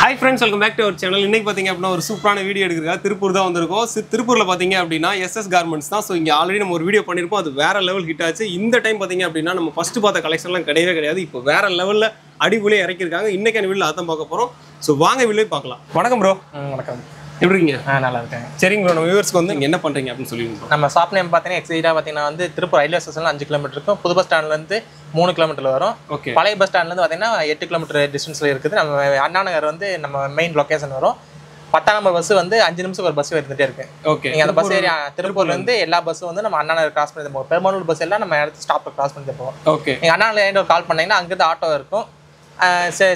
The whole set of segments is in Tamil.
Hi friends, welcome back to our channel. இன்னைக்கு பாத்தீங்க அப்படினா ஒரு சூப்பரான வீடியோ எடுக்கிறதுக்காக திருப்பூர் தான் வந்திருக்கோம். திருப்பூர்ல பாத்தீங்க அப்படினா SS Garments தான். சோ இங்க ஆல்ரெடி நம்ம ஒரு வீடியோ பண்ணிருப்போம். அது வேற லெவல் ஹிட் ஆச்சு. இந்த டைம் பாத்தீங்க அப்படினா நம்ம ஃபர்ஸ்ட் பார்த்த கலெக்ஷன்லாம் கிடையவே கிடையாது. இப்போ வேற லெவல்ல அடிபுலியா இறக்கி இருக்காங்க. இன்னைக்கான வீடியோல அதான் பார்க்க போறோம். சோ வாங்க வீடியோ பார்க்கலாம். வணக்கம் bro. வணக்கம். எப்படி இருக்கீங்க? நல்லா இருக்கேன். சரிங்க bro, நம்ம வியூவர்ஸ்க்கு வந்து இங்க என்ன பண்றீங்க அப்படினு சொல்லுங்க. நம்ம ஷாப் நேம் பாத்தீங்கன்னா எக்ஸைட்டா பாத்தீங்கன்னா வந்து திருப்பூர் ரயில்வே ஸ்டேஷன்ல 5 கிலோமீட்டர் இருக்கும். புது பஸ் ஸ்டாண்ட்ல இருந்து 3 கிலோமீட்டர்ல வரும். பழைய பஸ் ஸ்டாண்ட்ல இருந்து பாத்தீங்கன்னா 8 கிலோமீட்டர் டிஸ்டன்ஸ்ல இருக்குது. நம்ம அண்ணா நகர் வந்து நம்ம மெயின் லொகேஷன் வரும். 10ஆம் நம்பர் பஸ் வந்து 5 நிமிஷம் ஒரு பஸ் வந்துட்டே இருக்கு. நீங்க அந்த பஸ் ஏரியா திருப்பூர்ல இருந்து எல்லா பஸ்ஸும் வந்து நம்ம அண்ணா நகர் கிராஸ் பண்ணி போவோம். பெருமானூர் பஸ் எல்லாம் நம்ம இடத்து ஸ்டாப்ல கிராஸ் பண்ணி போவோம். நீங்க அண்ணா நகர் கால் பண்ணீங்கன்னா அங்க இருந்து ஆட்டோ இருக்கும்.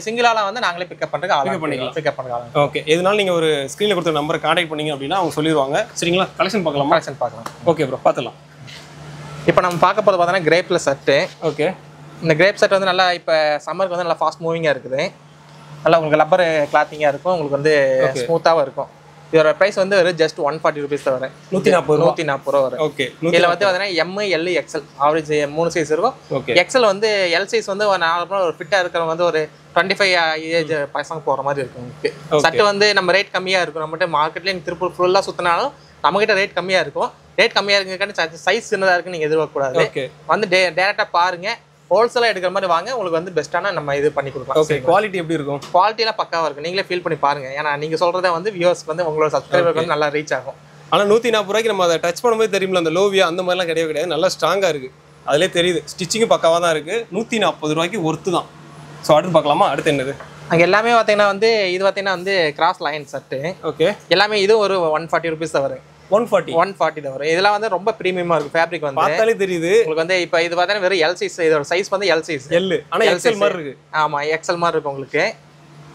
சிங்கிளால வந்து நாங்களே பிக்கப் பண்றதுக்கு பிக்கப் பண்ணலாம். ஓகே, இதனால நீங்க ஒரு ஸ்கிரீன்ல கொடுத்த நம்பரை கான்டாக்ட் பண்ணீங்க அப்படின்னா அவங்க சொல்லிடுவாங்க. சரிங்களா? கலெக்ஷன் பார்க்கலாம். ஓகே ப்ரோ, பார்த்துலாம். இப்போ நம்ம பார்க்க போறது பார்த்தீங்கன்னா கிரேப்ல ஷர்ட்டு. ஓகே, இந்த கிரேப் ஷர்ட் வந்து நல்லா இப்போ சம்மருக்கு வந்து நல்லா ஃபாஸ்ட் மூவிங்காக இருக்குது. நல்லா உங்களுக்கு லப்பர் கிளாத்திங்காக இருக்கும். உங்களுக்கு வந்து ஸ்மூத்தாகவும் இருக்கும். இதோட ப்ரைஸ் வந்து ஒரு ஜஸ்ட் 140 rupees தான் வரும். 140 ரூபா வரும். ஓகே, இதில் வந்து பார்த்தீங்கன்னா M, L, XL average 3 size இருக்கும். எக்ஸல் வந்து எல் சைஸ் வந்து ஒரு நார்மலாக ஒரு ஃபிட்டாக இருக்கிறவங்க வந்து ஒரு 25 ஏஜ் பசங்க போகிற மாதிரி இருக்கும். உங்களுக்கு சட்டு வந்து நம்ம ரேட் கம்மியாக இருக்கும். நம்மகிட்ட மார்க்கெட்லேயே திருப்பூர் ஃபுல்லாக சுற்றினாலும் நம்மகிட்ட ரேட் கம்மியாக இருக்கும். ரேட் கம்மியாக இருக்குங்காட்டி சைஸ் சின்னதாக இருக்குன்னு நீங்கள் எதிர்பார்க்கக்கூடாது. வந்து டேரெக்டாக பாருங்கள். ஹோல்சேலாக எடுக்கிற மாதிரி வாங்க, உங்களுக்கு வந்து பெஸ்ட்டான நம்ம இது பண்ணி கொடுக்கலாம். ஓகே, குவாலிட்டி எப்படி இருக்கும்? குவாலிட்டியெல்லாம் பக்காவாக இருக்கும். நீங்களே ஃபீல் பண்ணி பாருங்க. ஏன்னா நீங்கள் சொல்கிறத வந்து வியூவர்ஸ்க்கு வந்து உங்களோட சப்ஸ்கிரைபருக்கு வந்து நல்லா ரீச் ஆகும். ஆனால் 140 ரூபாய்க்கு நம்ம அதை டச் பண்ணும்போது தெரியுமில்ல, அந்த லோவியா அந்த மாதிரிலாம் கிடையாது. நல்லா ஸ்ட்ராங்காக இருக்குது. அதிலே தெரியுது. ஸ்டிச்சிங்கும் பக்காவாக தான் இருக்குது. 140 ரூபாய்க்கு ஒர்த்து தான். ஸோ அடுத்து பார்க்கலாமா? அடுத்து என்னது? அங்கே எல்லாமே பார்த்தீங்கன்னா வந்து இது பார்த்தீங்கன்னா வந்து கிராஸ் லைன் ஷர்ட்டு. ஓகே, எல்லாமே இது ஒரு 140 rupees தான் வரும். 140 தான் வரும். இதெல்லாம் வந்து ரொம்ப பிரீமியமா இருக்கும். ஃபேப்ரிக் வந்து பார்த்தாலே தெரியுது. உங்களுக்கு வந்து இப்போ இது பார்த்தீங்கன்னா வெறும் எல் சைஸ். இதோட சைஸ் வந்து எல் சைஸ். எல், ஆனால் எக்ஸ்எல் மாதிரி இருக்கு. ஆமா, எக்ஸ்எல் மாதிரி இருக்கும் உங்களுக்கு.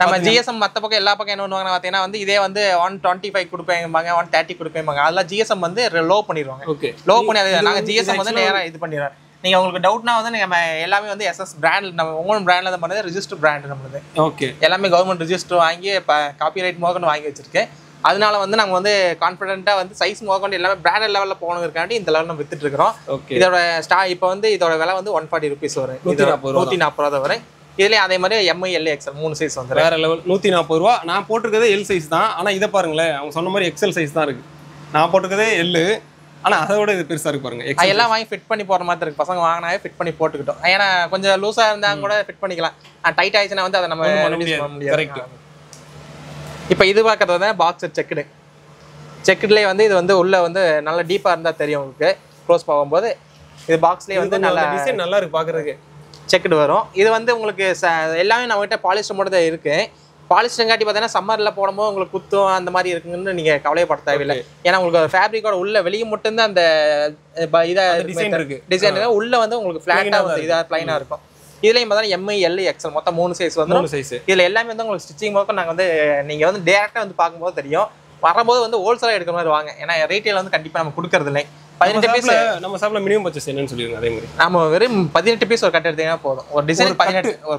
நம்ம ஜிஎஸ்எம் மற்ற பக்கம் எல்லா பக்கம் என்ன பண்ணுவாங்க பார்த்தீங்கன்னா வந்து இதே வந்து 125 கொடுப்பேங்க, 130 கொடுப்பேங்க. அதெல்லாம் ஜிஎஸ்எம் வந்து லோ பண்ணிடுவாங்க. லோ பண்ணி அது நாங்கள் ஜிஎஸ்எம் வந்து நேராக இது பண்ணிடுறோம். நீங்க உங்களுக்கு டவுட்னா வந்து நம்ம எல்லாமே வந்து எஸ்எஸ் பிராண்ட், நம்ம உங்களோட பிராண்ட்ல தான் பண்ணது. ரிஜிஸ்டர் பிராண்ட் நம்மளுது. ஓகே, எல்லாமே கவர்மெண்ட் ரிஜிஸ்டர் வாங்கி காப்பி ரைட் மோகன் வாங்கி வச்சிருக்கேன். அதனால வந்து நாங்கள் வந்து கான்ஃபிடென்ட்டாக வந்து சைஸ் மோகன் எல்லாமே பிராண்டட் லெவலில் போனதுக்காண்டி இந்த லெவலில் நம்ம வித்துட்டு இருக்கிறோம். இதோட இப்போ வந்து இதோட விலை வந்து 140 rupees வரும். 140 ரூபா வரும். இதுலேயே அதே மாதிரி M, L, XL 3 சைஸ் வந்து வேற லெவல். 140 ரூபா. நான் போட்டிருக்கதே எல் சைஸ் தான். ஆனால் இதை பாருங்களேன், அவங்க சொன்ன மாதிரி எக்ஸ்எல் சைஸ் தான் இருக்கு. நான் போட்டிருக்கதே எல், ஆனால் அதை விட இது பெருசாக இருக்கு பாருங்க. எல்லாம் வாங்கி ஃபிட் பண்ணி போகிற மாதிரி இருக்கு. பசங்க வாங்கினாவே ஃபிட் பண்ணி போட்டுக்கிட்டோம். ஏன்னா கொஞ்சம் லூஸாக இருந்தால் கூட ஃபிட் பண்ணிக்கலாம். டைட் ஆயிடுச்சுன்னா வந்து அதை நம்ம பண்ண முடியாது. கரெக்ட். இப்போ இது பார்க்கறது வந்து பாக்ஸர் செக்குட்லேயே வந்து இது வந்து உள்ள வந்து நல்லா டீப்பாக இருந்தால் தெரியும் உங்களுக்கு. க்ளோஸ் போகும்போது இது பாக்ஸ்லேயே வந்து நல்லா டிசைன் நல்லா இருக்கு பார்க்குறதுக்கு. செக்குடு வரும். இது வந்து உங்களுக்கு எல்லாமே நம்மகிட்ட பாலிஸ்டர் மட்டும் தான் இருக்கு. பாலிஸ்டர்ங்காட்டி பார்த்தீங்கன்னா சம்மரில் போடும்போது உங்களுக்கு குத்தும் அந்த மாதிரி இருக்குன்னு நீங்கள் கவலைப்பட தேவையில்லை. ஏன்னா உங்களுக்கு ஃபேப்ரிக்கோட உள்ள வெளியே மட்டும்தான் அந்த இதாக டிசைன் இருக்கு. டிசைன் உள்ள வந்து உங்களுக்கு ஃப்ளாட்டாக வந்து இதாக பிளைனாக இருக்கும். இதுலேயும் பார்த்தீங்கன்னா M, L, XL மொத்தம் 3 சைஸ் வந்து. இதில் எல்லாமே வந்து உங்களுக்கு ஸ்டிச்சிங் ஒர்க்கும் நாங்கள் வந்து நீங்கள் வந்து டேரெக்டாக வந்து பார்க்கும்போது தெரியும். வரும்போது வந்து ஹோல்சேலாக எடுக்கிற மாதிரி வாங்க. ஏன்னா ரீட்டைல் வந்து கண்டிப்பாக நம்ம கொடுக்கறது இல்லை. 18 பீஸ் நம்ம ஷாப்ல மினிமம் பர்ச்சேஸ் என்னன்னு சொல்லிருங்க. அதே மாதிரி நம்ம வெறும் 18 பீஸ் ஒரு கட் எடுத்தீங்கன்னா போதும். ஒரு டிசைன்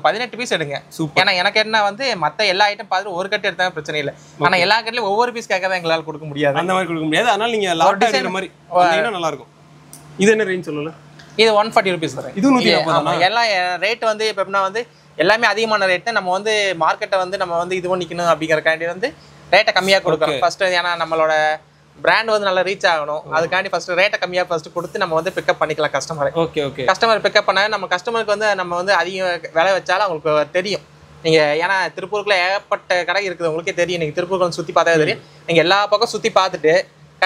18 பீஸ் எடுங்க. ஏன்னா எனக்கு என்ன வந்து மற்ற எல்லா ஐட்டம் பார்த்துட்டு ஒரு கட் எடுத்தாலும் பிரச்சனை இல்லை. ஆனால் எல்லா கட்லையும் ஒவ்வொரு பீஸ் கேட்காத எங்களால் கொடுக்க முடியாது. அந்த மாதிரி கொடுக்க முடியாது. அதனால நீங்க லாட் எடுக்கிற மாதிரி நல்லா இருக்கும். இது என்ன ரேஞ்ச் சொல்லலாம்? இது 140 rupees வரும். இது 140. எல்லாம் ரேட் வந்து இப்போ எப்படின்னா வந்து எல்லாமே அதிகமான ரேட் தான். நம்ம வந்து மார்க்கெட்டை வந்து நம்ம வந்து இது பண்ணிக்கணும் அப்படிங்கிறக்காண்டி வந்து ரேட்டை கம்மியாக கொடுக்குறோம் ஃபர்ஸ்ட். ஏன்னா நம்மளோட பிராண்ட் வந்து நல்லா ரீச் ஆகணும். அதுக்காண்டி ஃபர்ஸ்ட் ரேட்டை கம்மியாக ஃபர்ஸ்ட் கொடுத்து நம்ம வந்து பிக்கப் பண்ணிக்கலாம் கஸ்டமரை. கஸ்டமர் பிக்கப் பண்ண நம்ம கஸ்டமருக்கு வந்து நம்ம வந்து அதிக விலை வச்சாலும் அவங்களுக்கு தெரியும். நீங்கள் ஏன்னா திருப்பூருக்குள்ள ஏகப்பட்ட கடை இருக்குது. உங்களுக்கே தெரியும். நீங்கள் திருப்பூருக்கு வந்து சுற்றி பார்த்தா தெரியும். நீங்கள் எல்லா பக்கம் சுற்றி பார்த்துட்டு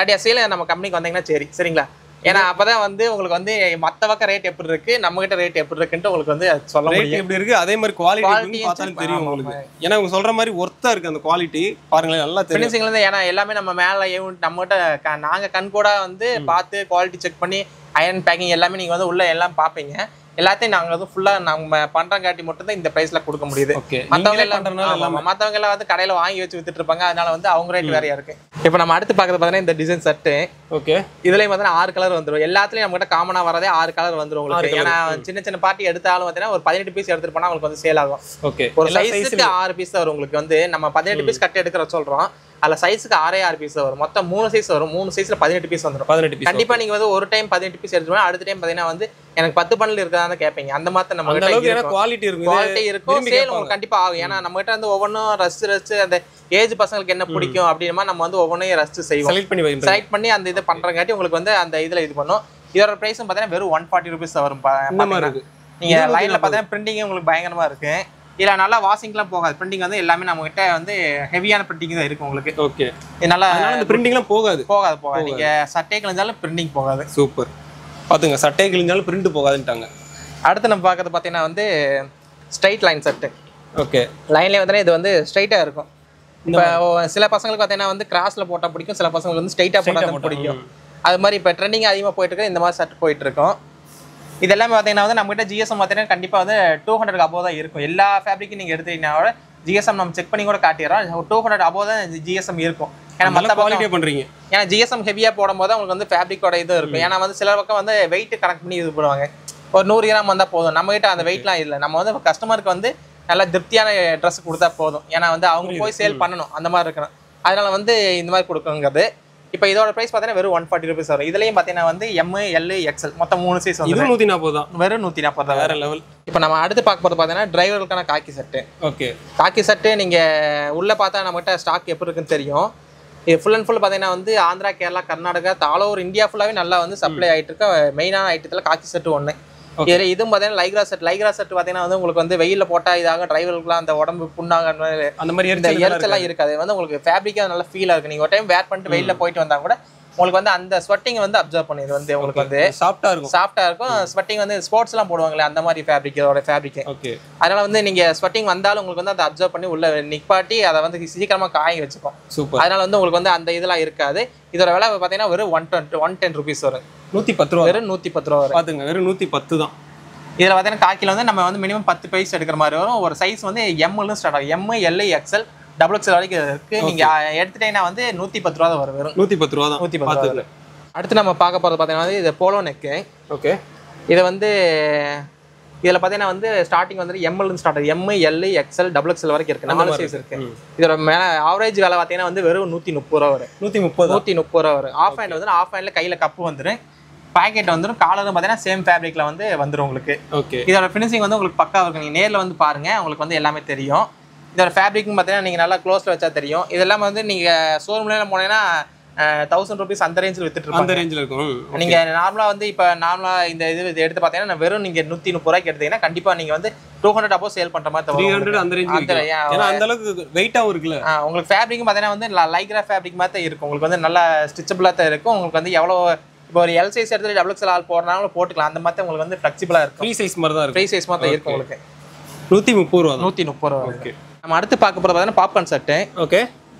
கடைசியில் நம்ம கம்பெனிக்கு வந்தீங்கன்னா சரிங்களா? ஏன்னா அப்பதான் வந்து உங்களுக்கு வந்து மற்ற பக்கம் ரேட் எப்படி இருக்கு, நம்ம கிட்ட ரேட் எப்படி இருக்குன்னு உங்களுக்கு வந்து சொல்ல முடியும். எப்படி இருக்கு அதே மாதிரி குவாலிட்டி பார்த்தாலும் தெரியும் உங்களுக்கு. ஏன்னா அவங்க சொல்ற மாதிரி ஒர்த்தா இருக்கு அந்த குவாலிட்டி. பாருங்களேன், நல்லா தெரியும். ஃபினிஷிங்ல இருந்து ஏன்னா எல்லாமே நம்ம மேல நம்ம கிட்ட நாங்க கண் கூட வந்து பார்த்து குவாலிட்டி செக் பண்ணி அயர்ன் பேக்கிங் எல்லாமே நீங்க வந்து உள்ள எல்லாம் பார்ப்பீங்க. எல்லாத்தையும் நாங்கள் வந்து ஃபுல்லாக நம்ம பண்ணுறங்காட்டி மட்டும் தான் இந்த ப்ரைஸில் கொடுக்க முடியுது. மற்றவங்க எல்லாம் வந்து கடையில் வாங்கி வச்சு வித்துட்டு இருப்பாங்க. அதனால வந்து அவங்க ரேட் வேறையா இருக்கு. இப்போ நம்ம அடுத்து பார்க்கறது பார்த்தீங்கன்னா இந்த டிசைன் ஷர்ட்டு. இதுலேயும் பார்த்தீங்கன்னா 6 கலர் வந்துடும். எல்லாத்துலேயும் நம்ம கிட்ட காமனாக வரதே 6 கலர் வந்துடும் உங்களுக்கு. ஏன்னா சின்ன பார்ட்டி எடுத்தாலும் பார்த்தீங்கன்னா ஒரு 18 பீஸ் எடுத்துட்டு போனால் உங்களுக்கு வந்து சேல் ஆகும். ஒரு சைஸுக்கு 6 பீஸ் தான் வரும் உங்களுக்கு. வந்து நம்ம 18 பீஸ் கட்டு எடுக்கிற சொல்கிறோம். அதில் சைஸுக்கு 6 பீஸ் வரும். மொத்தம் 3 சைஸ் வரும். 3 சைஸில் 18 பீஸ் வந்துடும். 18 பீஸ். கண்டிப்பாக நீங்கள் வந்து ஒரு டைம் 18 பீஸ் எடுத்துட்டு அடுத்த டைம் பார்த்தீங்கன்னா வந்து எனக்கு 10 பண்டல் இருக்கிறதா கேட்பீங்க. அந்த மாதிரி நம்ம குவாலிட்டி இருக்கும். சேல் உங்களுக்கு கண்டிப்பாக ஆகும். ஏன்னா நம்ம கிட்ட வந்து ஒவ்வொன்றும் ரசிச்சு அந்த ஏஜ் பசங்களுக்கு என்ன பிடிக்கும் அப்படின்னா நம்ம வந்து ஒவ்வொன்றையும் ரசிச்சு செய்வோம். செலக்ட் பண்ணி அந்த இதை பண்ணுறங்காட்டி உங்களுக்கு வந்து அந்த இதில் இது பண்ணும். இதோட ப்ரைஸும் பார்த்தீங்கன்னா வெறும் 140 rupees வரும். நீங்கள் லைனில் பார்த்தீங்கன்னா பிரிண்டிங்கே உங்களுக்கு பயங்கரமாக இருக்கு. இதில் நல்லா வாஷிங்லாம் போகாது. பிரிண்டிங் வந்து எல்லாமே நம்ம கிட்ட வந்து ஹெவியான பிரிண்டிங் தான் இருக்கும் உங்களுக்கு. ஓகே. நல்லா இந்த பிரிண்டிங்லாம் போகாது. நீங்கள் சட்டை கிழிஞ்சாலும் பிரிண்டிங் போகாது. சூப்பர். பார்த்துங்க, சட்டை கிழிஞ்சாலும் பிரிண்ட் போகாதுன்ட்டாங்க. அடுத்து நம்ம பார்க்கறது பார்த்தீங்கன்னா வந்து ஸ்ட்ரைட் லைன் செட்டு. ஓகே. லைன்லேயே வந்து இது வந்து ஸ்ட்ரைட்டாக இருக்கும். இப்போ சில பசங்களுக்கு பார்த்தீங்கன்னா வந்து கிராஸில் போட்டால் பிடிக்கும், சில பசங்களுக்கு வந்து ஸ்ட்ரைட்டாக போட்டால் பிடிக்கும். அது மாதிரி இப்போ ட்ரெண்டிங் அதிகமாக போயிட்டு இருக்கு. இந்த மாதிரி ஷர்ட் போயிட்டு இருக்கும். இது எல்லாமே பார்த்தீங்கன்னா வந்து நம்மகிட்ட ஜிஎஸ்எம் பார்த்தீங்கன்னா கண்டிப்பாக வந்து 200 above தான் இருக்கும். எல்லா ஃபேப்ரிக்கும் நீங்கள் எடுத்துக்கிட்டீங்கன்னா ஜிஎஸ்எம் நம்ம செக் பண்ணி கூட காட்டிடுறோம். 200 above தான் ஜிஎஸ்எம் இருக்கும். ஏன்னா மற்ற குவாலிட்டியாக பண்ணுறீங்க. ஏன்னா ஜிஎஸ்எம் ஹெவியாக போடும்போது உங்களுக்கு வந்து ஃபேப்ரிக்கோட இது இருக்கும். ஏன்னா வந்து சில பக்கம் வந்து வெயிட் கனெக்ட் பண்ணி இது பண்ணுவாங்க. ஒரு 100 கிராம் வந்தால் போதும். நம்மகிட்ட அந்த வெயிட்லாம் இல்லை. நம்ம வந்து கஸ்டமருக்கு வந்து நல்லா திருப்தியான ட்ரெஸ் கொடுத்தா போதும். ஏன்னா வந்து அவங்க போய் சேல் பண்ணணும், அந்த மாதிரி இருக்கணும். அதனால வந்து இந்த மாதிரி கொடுக்குங்கிறது. இப்போ இதோட ப்ரைஸ் பார்த்தீங்கன்னா வெறும் 140 rupees வரும். இதுலேயும் பார்த்தீங்கன்னா வந்து M, L, XL மொத்தம் 3 சைஸ் வந்து 140 தான். வெறும் 140 தான். வேற லெவல். இப்போ நம்ம அடுத்து பார்க்க போகிறது பார்த்தீங்கன்னா டிரைவர்களுக்கான காக்கி செட்டு. ஓகே. காக்கி செட்டு நீங்கள் உள்ளே பார்த்தா நம்மகிட்ட ஸ்டாக் எப்படி இருக்குன்னு தெரியும். இது ஃபுல் அண்ட் ஃபுல் பார்த்தீங்கன்னா வந்து Andhra, Kerala, Karnataka, all over India ஃபுல்லாகவே நல்லா வந்து சப்ளை ஆகிட்டு இருக்க மெயினான ஐட்டத்தில் காக்கி செட்டு ஒன்று. இதில் இதுவும் பார்த்தீங்கன்னா லைக்ரா செட் பார்த்தீங்கன்னா வந்து உங்களுக்கு வந்து வெயிலில் போட்டால் இதாக டிரைவர்களுக்குலாம் அந்த உடம்பு புண்ணாக அந்த மாதிரி எரிச்செல்லாம் இருக்காது. வந்து உங்களுக்கு ஃபேப்ரிக்காக நல்லா ஃபீலாக இருக்குது. நீங்கள் ஒரு டைம் வேர் பண்ணிட்டு வெயிலில் போயிட்டு வந்தால் கூட உங்களுக்கு வந்து அந்த ஸ்வெட்டிங் வந்து அப்சர்வ் பண்ணிது. வந்து உங்களுக்கு வந்து சாஃப்டாக இருக்கும். ஸ்வெட்டிங் வந்து ஸ்போர்ட்ஸ்லாம் போடுவாங்களே அந்த மாதிரி ஃபேப்ரிக் இதோட ஃபேப்ரிக். ஓகே. அதனால வந்து நீங்கள் ஸ்வெட்டிங் வந்தாலும் உங்களுக்கு வந்து அதை அப்சர்வ் பண்ணி உள்ள நிப்பாட்டி அதை வந்து சீக்கிரமாக காய வச்சுக்கும். சூப்பர். அதனால வந்து உங்களுக்கு வந்து அந்த இதெல்லாம் இருக்காது. இதோட விலை பார்த்தீங்கன்னா வெறும் 110 rupees வரும். 110 ரூபா. வெறும் 110 ரூபா வரும். பார்த்துங்க, வெறும் 110 தான். இதில் பார்த்தீங்கன்னா காக்கில் வந்து நம்ம வந்து மினிமம் 10 பீஸ் எடுக்கிற மாதிரி வரும். ஒரு சைஸ் வந்து எம்எல்னு ஸ்டார்ட் ஆகும். M, L, XL, XXL வரைக்கும் இருக்குது. நீங்கள் எடுத்துட்டீங்கன்னா வந்து 110 ரூபா தான் வரும். வெறும் 110 ரூபா தான். 110 ரூபா. அடுத்து நம்ம பார்க்க போகிறது பார்த்தீங்கன்னா இது போலோ நெக்கு. ஓகே. இதை வந்து இதில் பார்த்தீங்கன்னா வந்து ஸ்டார்டிங் வந்து எம்எல்னு ஸ்டார்ட் ஆகுது. M, L, XL, XXL வரைக்கும் இருக்குது. 4 சைஸ் இருக்குது. இதோட மேலே ஆவரேஜ் விலை பார்த்தீங்கன்னா வந்து வெறும் 130 ரூபா வரும். 130 ரூபா வரும். ஆஃப் ஹேண்ட் வந்து ஆஃப் ஹேண்டில் கையில் கப்பு வந்துடும். பாக்கெட் வந்துடும். காலரும் பார்த்தீங்கன்னா சேம் ஃபேப்ரிக்ல வந்து வந்துடும் உங்களுக்கு. ஓகே. இதோட ஃபினிஷிங் வந்து உங்களுக்கு பக்கா இருக்கும். நீங்கள் நேரில் வந்து பாருங்க, உங்களுக்கு வந்து எல்லாமே தெரியும். இதோட ஃபேப்ரிக்னு பார்த்தீங்கன்னா நீங்கள் நல்லா க்ளோஸில் வச்சா தெரியும். இதெல்லாம் வந்து நீங்கள் ஷோரூம்ல போனீங்கன்னா 1000 rupees அந்த ரேஞ்சில் வித்துட்டு இருப்பாங்க. அந்த ரேஞ்சில் இருக்கும். நீங்கள் நார்மலாக வந்து இப்போ நார்மலாக இந்த இது எடுத்து பார்த்தீங்கன்னா வெறும் நீங்கள் 130 ரூபாய்க்கு எடுத்தீங்கன்னா கண்டிப்பாக நீங்கள் வந்து 200 above சேல் பண்ணுற மாதிரி 300 அந்த ரேஞ்சில். ஏன்னா அந்த அளவுக்கு வெயிட்டாகவும் இருக்குல்ல. உங்களுக்கு ஃபேப்ரிக்கும் பார்த்தீங்கன்னா வந்து லைக்ரா ஃபேப்ரிக் மாதிரி தான் இருக்கும். உங்களுக்கு வந்து நல்லா ஸ்டிச்சபிளாக தான் இருக்கும். உங்களுக்கு வந்து எவ்வளோ இப்போ ஒரு எல் சைஸ் எடுத்து XXL ஆள் போடுறாங்களும் போட்டுக்கலாம். அந்த மாதிரி உங்களுக்கு வந்து ஃப்ளெக்சிபிளாக இருக்கும். ஃப்ரீ சைஸ் மாதிரி தான் இருக்கும். ஃப்ரீ சைஸ் மாதிரி தான் இருக்கும் உங்களுக்கு. 130 ரூபா. 130 ரூபா. ஓகே. நம்ம அடுத்து பார்க்க போகிறது பார்த்தீங்கன்னா பாப்கார்ன் செட்டு. ஓகே.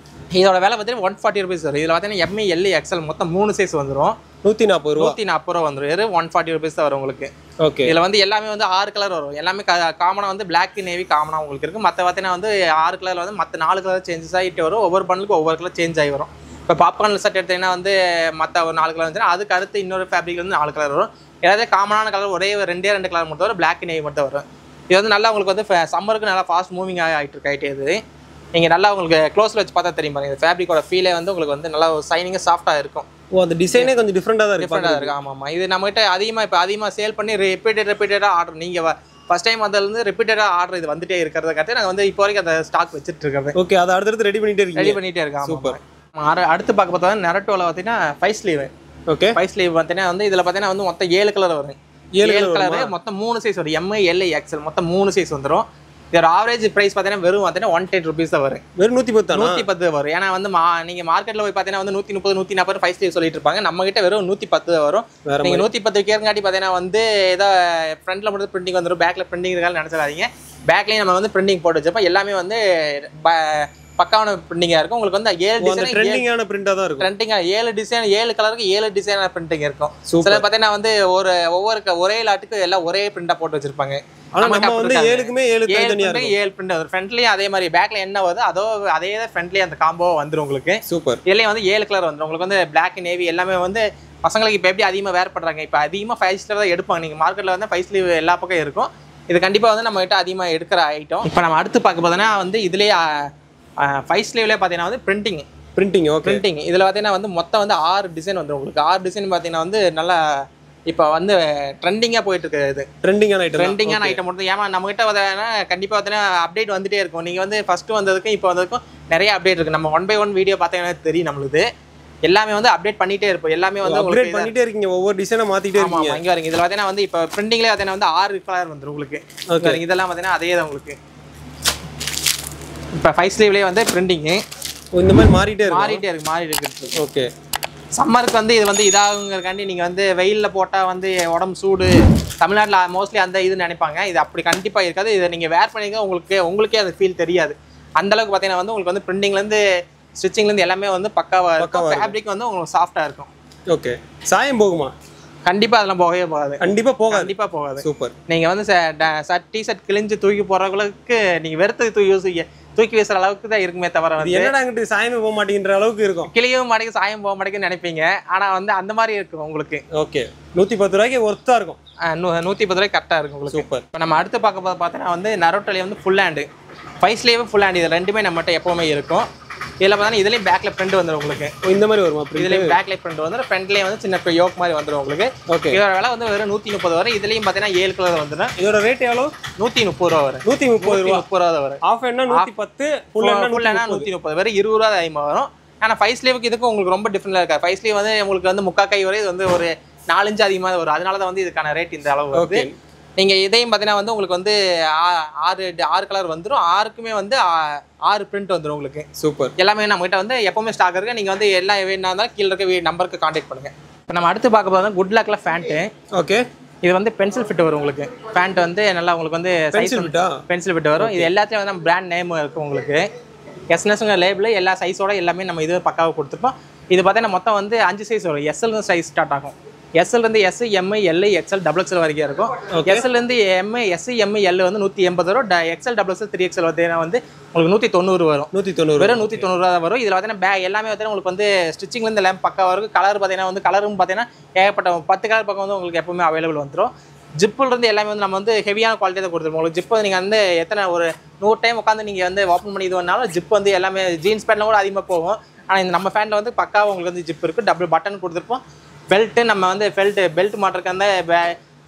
இதோட விலை பார்த்தீங்கன்னா 140 rupees வரும். இதில் பார்த்தீங்கன்னா M, L, XL மொத்தம் 3 சைஸ் வந்துடும். 140 ரூபா. 140 ரூபா வந்துடும். வெறும் 140 rupees தான் வரும் உங்களுக்கு. ஓகே. இதில் வந்து எல்லாமே வந்து 6 கலர் வரும். எல்லாமே காமனாக வந்து பிளாக், நேவி காமனாக உங்களுக்கு இருக்குது. மற்ற பார்த்தீங்கன்னா வந்து 6 கலர் வந்து மற்ற 4 கலர் சேஞ்சஸ் ஆகிட்டு வரும். ஒவ்வொரு பண்டலுக்கும் ஒவ்வொரு கலர் சேஞ்ச் ஆகி வரும். இப்போ பாப்கார்ன் செட் எடுத்தீங்கன்னா வந்து மற்ற ஒரு 4 கலர் வந்துச்சுன்னா அதுக்கு அடுத்து இன்னொரு ஃபேப்ரிக் வந்து 4 கலர் வரும். ஏதாவது காமனான கலர் ஒரே 2 கலர் மட்டும் வரும். பிளாக், நேவி மட்டும் வரும். இது வந்து நல்லா உங்களுக்கு வந்து சம்மருக்கு நல்லா ஃபாஸ்ட் மூவிங் ஆகிட்டு இருக்கு. இது நீங்கள் நல்லா உங்களுக்கு க்ளோஸில் வச்சு பார்த்தா தெரியும் பாருங்க. இந்த ஃபேப்ரிக்கோட ஃபீலே வந்து உங்களுக்கு வந்து நல்லா சைனிங்காக சாஃப்டாக இருக்கும். ஓ, அந்த டிசைனே கொஞ்சம் டிஃப்ரெண்டாக தான் இருக்கு. ஆமாம். இது நம்மகிட்ட அதிகமாக சேல் பண்ணி ரிப்பீட்டடாக ஆர்டர் நீங்கள் ஃபர்ஸ்ட் டைம் வந்ததுலேருந்து ரிப்பீட்டடாக ஆர்டர் இது வந்துட்டே இருக்கிறத காட்டி நாங்கள் வந்து இப்போ வரைக்கும் அந்த ஸ்டாக் வச்சுட்டு இருக்கிறது. ஓகே. அதை அடுத்தடுத்து ரெடி பண்ணிட்டே இருக்கோம். சூப்பர். அடுத்து பார்க்க பார்த்தா நெரட்டோவில் பார்த்தீங்கன்னா 5 ஸ்லீவ். ஓகே. 5 ஸ்லீவ் பார்த்தீங்கன்னா வந்து இதில் பார்த்தீங்கன்னா வந்து மொத்தம் 7 கலர் வரும். 7 கலர் மொத்தம் 3 சைஸ் வரும். M, L, XL மொத்தம் 3 சைஸ் வந்துடும். இதோட ஆவரேஜ் பிரைஸ் பார்த்தீங்கன்னா வெறும் 110 rupees தான் வரும். வெறும் 110 வரும். ஏன்னா வந்து நீங்கள் மார்க்கெட்டில் போய் பார்த்தீங்கன்னா வந்து 130, 140 5 ஸ்லீவ் சொல்லிட்டு இருப்பாங்க. நம்ம கிட்ட வெறும் 110 வரும். நீங்கள் 110 கேட்காட்டி பார்த்தீங்கன்னா வந்து ஏதோ ஃப்ரண்ட்ல மட்டும் பிரிண்டிங் வந்துடும், பேக்கில் பிரிண்டிங் இருக்கான்னு நினச்சிடாதீங்க. பேக்லேயும் நம்ம வந்து பிரிண்டிங் போட்டு வச்சப்போ எல்லாமே வந்து பக்காவான பிரிண்டிங்காக இருக்கும். உங்களுக்கு வந்து 7 டிசைன் ட்ரெண்டிங்கான பிரிண்டா தான் இருக்கும். ட்ரெண்டிங்காக 7 டிசைன் 7 கலருக்கு 7 டிசைனான பிரிண்டிங் இருக்கும். சில பார்த்தீங்கன்னா வந்து ஒரே லாட்டுக்கு எல்லாம் ஒரே பிரிண்டாக போட்டு வச்சிருப்பாங்க. ஆனால் நம்ம வந்து 7க்குமே 7 பிரிண்ட் வரும். ஃப்ரண்ட்லேயும் அதே மாதிரி பேக்கில் என்ன வருது அதே தான் ஃப்ரண்ட்லேயும் அந்த காம்போ வந்துடும் உங்களுக்கு. சூப்பர். இதுலேயும் வந்து 7 கலர் வந்துடும். உங்களுக்கு வந்து பிளாக், நேவி எல்லாமே வந்து பசங்களுக்கு இப்போ எப்படி அதிகமாக வேர் பண்ணுறாங்க. இப்போ அதிகமாக 5 ஸ்லீவ் தான் எடுப்பாங்க. நீங்கள் மார்க்கெட்டில் வந்து 5 ஸ்லீவ் எல்லா பக்கம் இருக்கும். இது கண்டிப்பாக வந்து நம்ம கிட்ட அதிகமாக எடுக்கிற ஐட்டம். இப்போ நம்ம அடுத்து பார்க்க போதோன்னா வந்து இதுலேயே 5 ஸ்லீவ்லேயே பார்த்தீங்கன்னா வந்து பிரிண்டிங் பிரிண்டிங். ஓகே. பிரிண்டிங் இதில் பார்த்தீங்கன்னா வந்து மொத்தம் வந்து 6 டிசைன் வந்துடும் உங்களுக்கு. 6 டிசைன் பார்த்தீங்கன்னா வந்து நல்லா இப்போ வந்து ட்ரெண்டிங்காக போயிட்டு இருக்கு. இது ட்ரெண்டிங்கான ஐட்டம் மட்டும். ஏமா நம்மகிட்ட பார்த்தீங்கன்னா கண்டிப்பாக பார்த்தீங்கன்னா அப்டேட் வந்துட்டே இருக்கும். நீங்கள் வந்து ஃபஸ்ட்டு வந்ததுக்கும் இப்போ வந்ததுக்கும் நிறைய அப்டேட் இருக்குது. நம்ம 1 by 1 வீடியோ பார்த்தீங்கன்னா தெரியும் நம்மளுக்கு. எல்லாமே வந்து அப்டேட் பண்ணிட்டே இருப்போம். எல்லாமே வந்து அப்டேட் பண்ணிட்டே இருக்கீங்க, ஒவ்வொரு டிசைனை மாற்றிட்டே இருக்கீங்க. இங்கே வரீங்க. இதில் பார்த்தீங்கன்னா வந்து இப்போ பிரிண்டிங்லேயே பார்த்தீங்கன்னா வந்து 6 கலர் வந்துடும் உங்களுக்கு. இதெல்லாம் பார்த்தீங்கன்னா அதே தான் உங்களுக்கு. இப்போ 5 ஸ்லீவ்லேயே வந்து பிரிண்டிங்கு இந்த மாதிரி மாறிட்டே இருக்கு. ஓகே. சம்மருக்கு வந்து இது வந்து இதாகுங்கிறக்காண்டி நீங்கள் வந்து வெயிலில் போட்டால் வந்து உடம்பு சூடு, தமிழ்நாட்டில் மோஸ்ட்லி அந்த இது நினைப்பாங்க. இது அப்படி கண்டிப்பாக இருக்காது. இதை நீங்கள் வேர் பண்ணிங்க உங்களுக்கே அது ஃபீல் தெரியாது. அந்தளவுக்கு பார்த்தீங்கன்னா வந்து உங்களுக்கு வந்து பிரிண்டிங்லேருந்து ஸ்டிச்சிங்லேருந்து எல்லாமே வந்து பக்காவாக இருக்கும். ஃபேப்ரிக் வந்து உங்களுக்கு சாஃப்டாக இருக்கும். ஓகே. சாயம் போகுமா? கண்டிப்பாக அதெல்லாம் போகவே போகாது. கண்டிப்பாக போகாது. சூப்பர். நீங்கள் வந்து டிஷர்ட் கிழிஞ்சு தூக்கி போடுறவங்களுக்கு நீங்கள் வெறுத்து தூக்கி வீசுற அளவுக்கு தான் இருக்குமே தவிர வந்து என்னடா சாயமே போக மாட்டேங்கிற அளவுக்கு இருக்கும். கிளியவும் மாட்டேங்குது, சாயம் போக மாட்டேங்குன்னு நினைப்பீங்க. ஆனால் வந்து அந்த மாதிரி இருக்கும் உங்களுக்கு. ஓகே. 110 ரூபாய்க்கு ஒர்த்தாக இருக்கும். 110 ரூபாய்க்கு கரெக்டாக இருக்கும் உங்களுக்கு. சூப்பர். இப்போ நம்ம அடுத்து பார்க்க போது பார்த்தீங்கன்னா வந்து நரோட்டோலே வந்து full hand, 5 sleeve full hand, இது ரெண்டுமே நம்மகிட்ட எப்போவுமே இருக்கும். இதில் பார்த்தீங்கன்னா இதுலேயும் பேக்கில் பிரிண்ட் வந்துடும் உங்களுக்கு. இந்த மாதிரி வருமா? இதுலேயும் பேக்கில் பிரிண்ட் வந்துடும், ஃப்ரண்ட்லேயே வந்து சின்ன யோக் மாதிரி வந்துடும் உங்களுக்கு. ஓகே. இதோட விலை வந்து வெறும் 130 வரும். இதுலேயும் பார்த்தீங்கன்னா 7 கலர் வந்துடும். இதோட ரேட் எவ்வளோ? 130 ரூபா வரும். 130 ரூபா வரும். ஆஃப் என்ன 110, ஃபுல் என்ன 130, வெறும் 20 ரூபா அதிகமாக வரும். ஆனால் 5 ஸ்லீவுக்கு இதுக்கு உங்களுக்கு ரொம்ப டிஃப்ரெண்டாக இருக்காது. 5 ஸ்லீவ் வந்து உங்களுக்கு வந்து முக்கா கை வரை இது வந்து ஒரு 4 இன்ச் அதிகமாக வரும். அதனால தான் வந்து இதுக்கான ரேட் இந்த அளவு வருது. நீங்கள் இதையும் பார்த்தீங்கன்னா வந்து உங்களுக்கு வந்து 6 கலர் வந்துடும். 6க்குமே வந்து 6 பிரிண்ட் வந்துடும் உங்களுக்கு. சூப்பர். எல்லாமே நம்மகிட்ட வந்து எப்போவுமே ஸ்டாக் இருக்குது. நீங்கள் வந்து எல்லாம் வேணா இருந்தாலும் கீழே இருக்க நம்பருக்கு கான்டாக்ட் பண்ணுங்கள். இப்போ நம்ம அடுத்து பார்க்க போது குட் லக்கில் ஃபேண்ட்டு. ஓகே. இது வந்து பென்சில் ஃபிட் வரும் உங்களுக்கு. பேண்ட் வந்து நல்லா உங்களுக்கு வந்து பென்சில் ஃபிட் வரும். இது எல்லாத்தையும் வந்து நம்ம பிராண்ட் நேம் இருக்குது உங்களுக்கு. எஸ்என்எஸ்ங்க லேபிள் எல்லா சைஸோட எல்லாமே நம்ம இது பக்காவாக கொடுத்துருப்போம். இது பார்த்தீங்கன்னா மொத்தம் வந்து 5 சைஸ் வரும். எஸ்எல் சைஸ் ஸ்டார்ட் ஆகும். எஸ்எல்லேருந்து S, M, L, XL, XXL வரைக்கும் இருக்கும். எஸ்எல்லேருந்து எம், எஸ், எம், எல் வந்து 180 வரும். XL, XXL, 3XL பார்த்தீங்கன்னா வந்து உங்களுக்கு 190 வரும். 190 வெறும் 190 ரூபா தான் வரும். இதில் பார்த்தீங்கன்னா எல்லாமே பார்த்தீங்கன்னா உங்களுக்கு வந்து ஸ்டிச்சிங்லேருந்து எல்லாம் பக்காவாக இருக்கும். கலர் பார்த்தீங்கன்னா வந்து கலரும் பார்த்தீங்கன்னா ஏகப்பட்ட 10 கலர் பக்கம் வந்து உங்களுக்கு எப்பவுமே அவைலபிள் வந்துடும். ஜிப்பிலிருந்து எல்லாமே வந்து நம்ம வந்து ஹெவியான குவாலிட்டி தான் கொடுத்துருப்போம். உங்களுக்கு ஜிப்பு நீங்கள் வந்து எத்தனை ஒரு 100 டைம் உட்காந்து நீங்கள் வந்து ஓப்பன் பண்ணி இது பண்ணாலும் ஜிப் வந்து எல்லாமே ஜீன்ஸ் பேண்ட்ல கூட அதிகமாக போகும். ஆனால் இந்த நம்ம ஃபேனில் வந்து பக்காவாக உங்களுக்கு வந்து ஜிப் இருக்குது. டபுள் பட்டன் கொடுத்துருப்போம். பெல்ட்டு நம்ம வந்து பெல்ட் மாட்டுறதுக்கு அந்த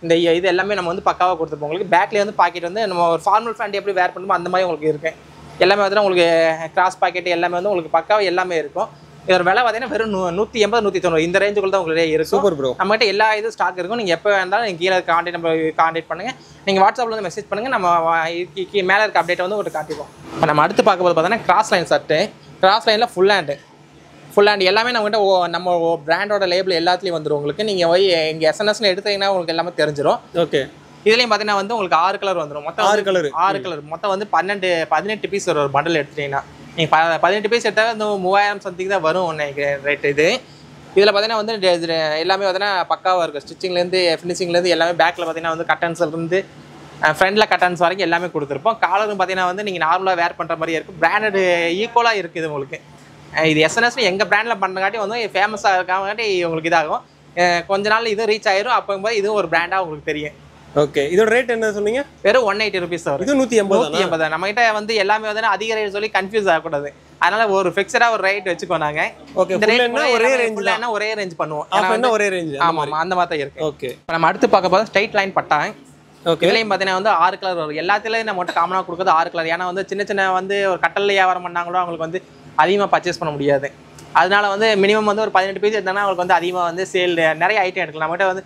இந்த இது எல்லாமே நம்ம வந்து பக்காவாக கொடுத்துருப்போம். உங்களுக்கு பேக்லேயே வந்து பாக்கெட் வந்து நம்ம ஒரு ஃபார்மல் பேண்ட் எப்படி வேர் பண்ணுமோ அந்த மாதிரி உங்களுக்கு இருக்குது. எல்லாமே வந்து உங்களுக்கு கிராஸ் பாக்கெட் எல்லாமே வந்து உங்களுக்கு பக்காவாக எல்லாமே இருக்கும். இதோட விலை பார்த்தீங்கன்னா வெறும் 180, 190 இந்த ரேஞ்சுக்குள்ள தான் உங்களுக்கு இருக்கும். Super bro. நம்மகிட்ட எல்லா இது ஸ்டாக் இருக்கும். நீங்கள் எப்போ வேணாலும் நீங்கள் கீழே கான்டாக்ட் பண்ணுங்கள். நீங்கள் வாட்ஸ்அப்பில் வந்து மெசேஜ் பண்ணுங்கள். நம்ம மேலே இருக்க அப்டேட்டை வந்து உங்களுக்கு காட்டிடுவோம். இப்போ நம்ம அடுத்து பார்க்கும்போது பார்த்தீங்கன்னா கிராஸ் லைன் ஷர்ட்டு. கிராஸ் லைனில் ஃபுல் ஹேண்ட் எல்லாமே நம்மகிட்ட நம்ம பிராண்டோட லேபிள் எல்லாத்துலேயும் வந்துடும் உங்களுக்கு. நீங்கள் போய் எங்கள் எஸ்என்எஸ்ல எடுத்தீங்கன்னா உங்களுக்கு எல்லாமே தெரிஞ்சிடும். ஓகே. இதுலேயும் பார்த்தீங்கன்னா வந்து உங்களுக்கு 6 கலர் வந்துடும். மொத்தம் 6 கலர் மொத்தம் வந்து 18 பீஸ் ஒரு பண்டல் எடுத்துட்டீங்கன்னா நீங்கள் 18 பீஸ் எடுத்தால் வந்து 3000 சம்திங் தான் வரும் உங்களுக்கு ரேட். இதில் பார்த்தீங்கன்னா வந்து எல்லாமே பார்த்தீங்கன்னா பக்காவாக இருக்குது. ஸ்டிச்சிங்லேருந்து ஃபினிஷிங்லேருந்து எல்லாமே பேக்கில் பார்த்தீங்கன்னா வந்து கட்டன்ஸ்லேருந்து ஃப்ரண்டில் கட்டன்ஸ் வரைக்கும் எல்லாமே கொடுத்துருப்போம். காலரும் பார்த்தீங்கன்னா வந்து நீங்கள் நார்மலாக வேர் பண்ணுற மாதிரியே இருக்கும். பிராண்டட் ஈக்குவலாக இருக்குது உங்களுக்கு. இது எஸ்என்எஸ் எங்கள் பிராண்டில் பண்ணுறங்காட்டி வந்து ஃபேமஸாக இருக்காங்காட்டி உங்களுக்கு இதாகும். கொஞ்ச நாள் இது ரீச் ஆயிரும். அப்போங்கும்போது இது ஒரு பிராண்டாக உங்களுக்கு தெரியும். ஓகே. இதோட ரேட் என்ன சொன்னீங்க? வெறும் 180 ருபீஸ் வரும். இது 180. நம்மகிட்ட வந்து எல்லாமே வந்து அதிக ரேட் சொல்லி கன்ஃபியூஸ் ஆகக்கூடாது. அதனால ஒரு ஃபிக்ஸடாக ஒரு ரேட் வச்சுக்கோ நாங்க. ஓகே. ஒரே ரேஞ்ச் பண்ணுவோம். ஒரே ரேஞ்ச். ஆமாம், அந்த மாதிரி தான் இருக்கு. ஓகே. நம்ம அடுத்து பார்க்க போது ஸ்ட்ரைட் லைன் பட்டா. ஓகே. இதுலையும் பார்த்தீங்கன்னா வந்து 6 கலர் வரும். எல்லாத்துலேயும் நம்ம மட்டும் காமனாக கொடுக்குறது 6 கலர். ஏன்னா வந்து சின்ன வந்து ஒரு கட்டலில் வியாபாரம் பண்ணாங்களோ அவங்களுக்கு வந்து அதிகமாக பர்ச்சேஸ் பண்ண முடியாது. அதனால வந்து மினிமம் வந்து ஒரு 18 பீஸ் எடுத்தாங்கன்னா அவங்களுக்கு வந்து அதிகமாக வந்து சேல் நிறைய ஐட்டம் எடுக்கலாம். நம்மகிட்ட வந்து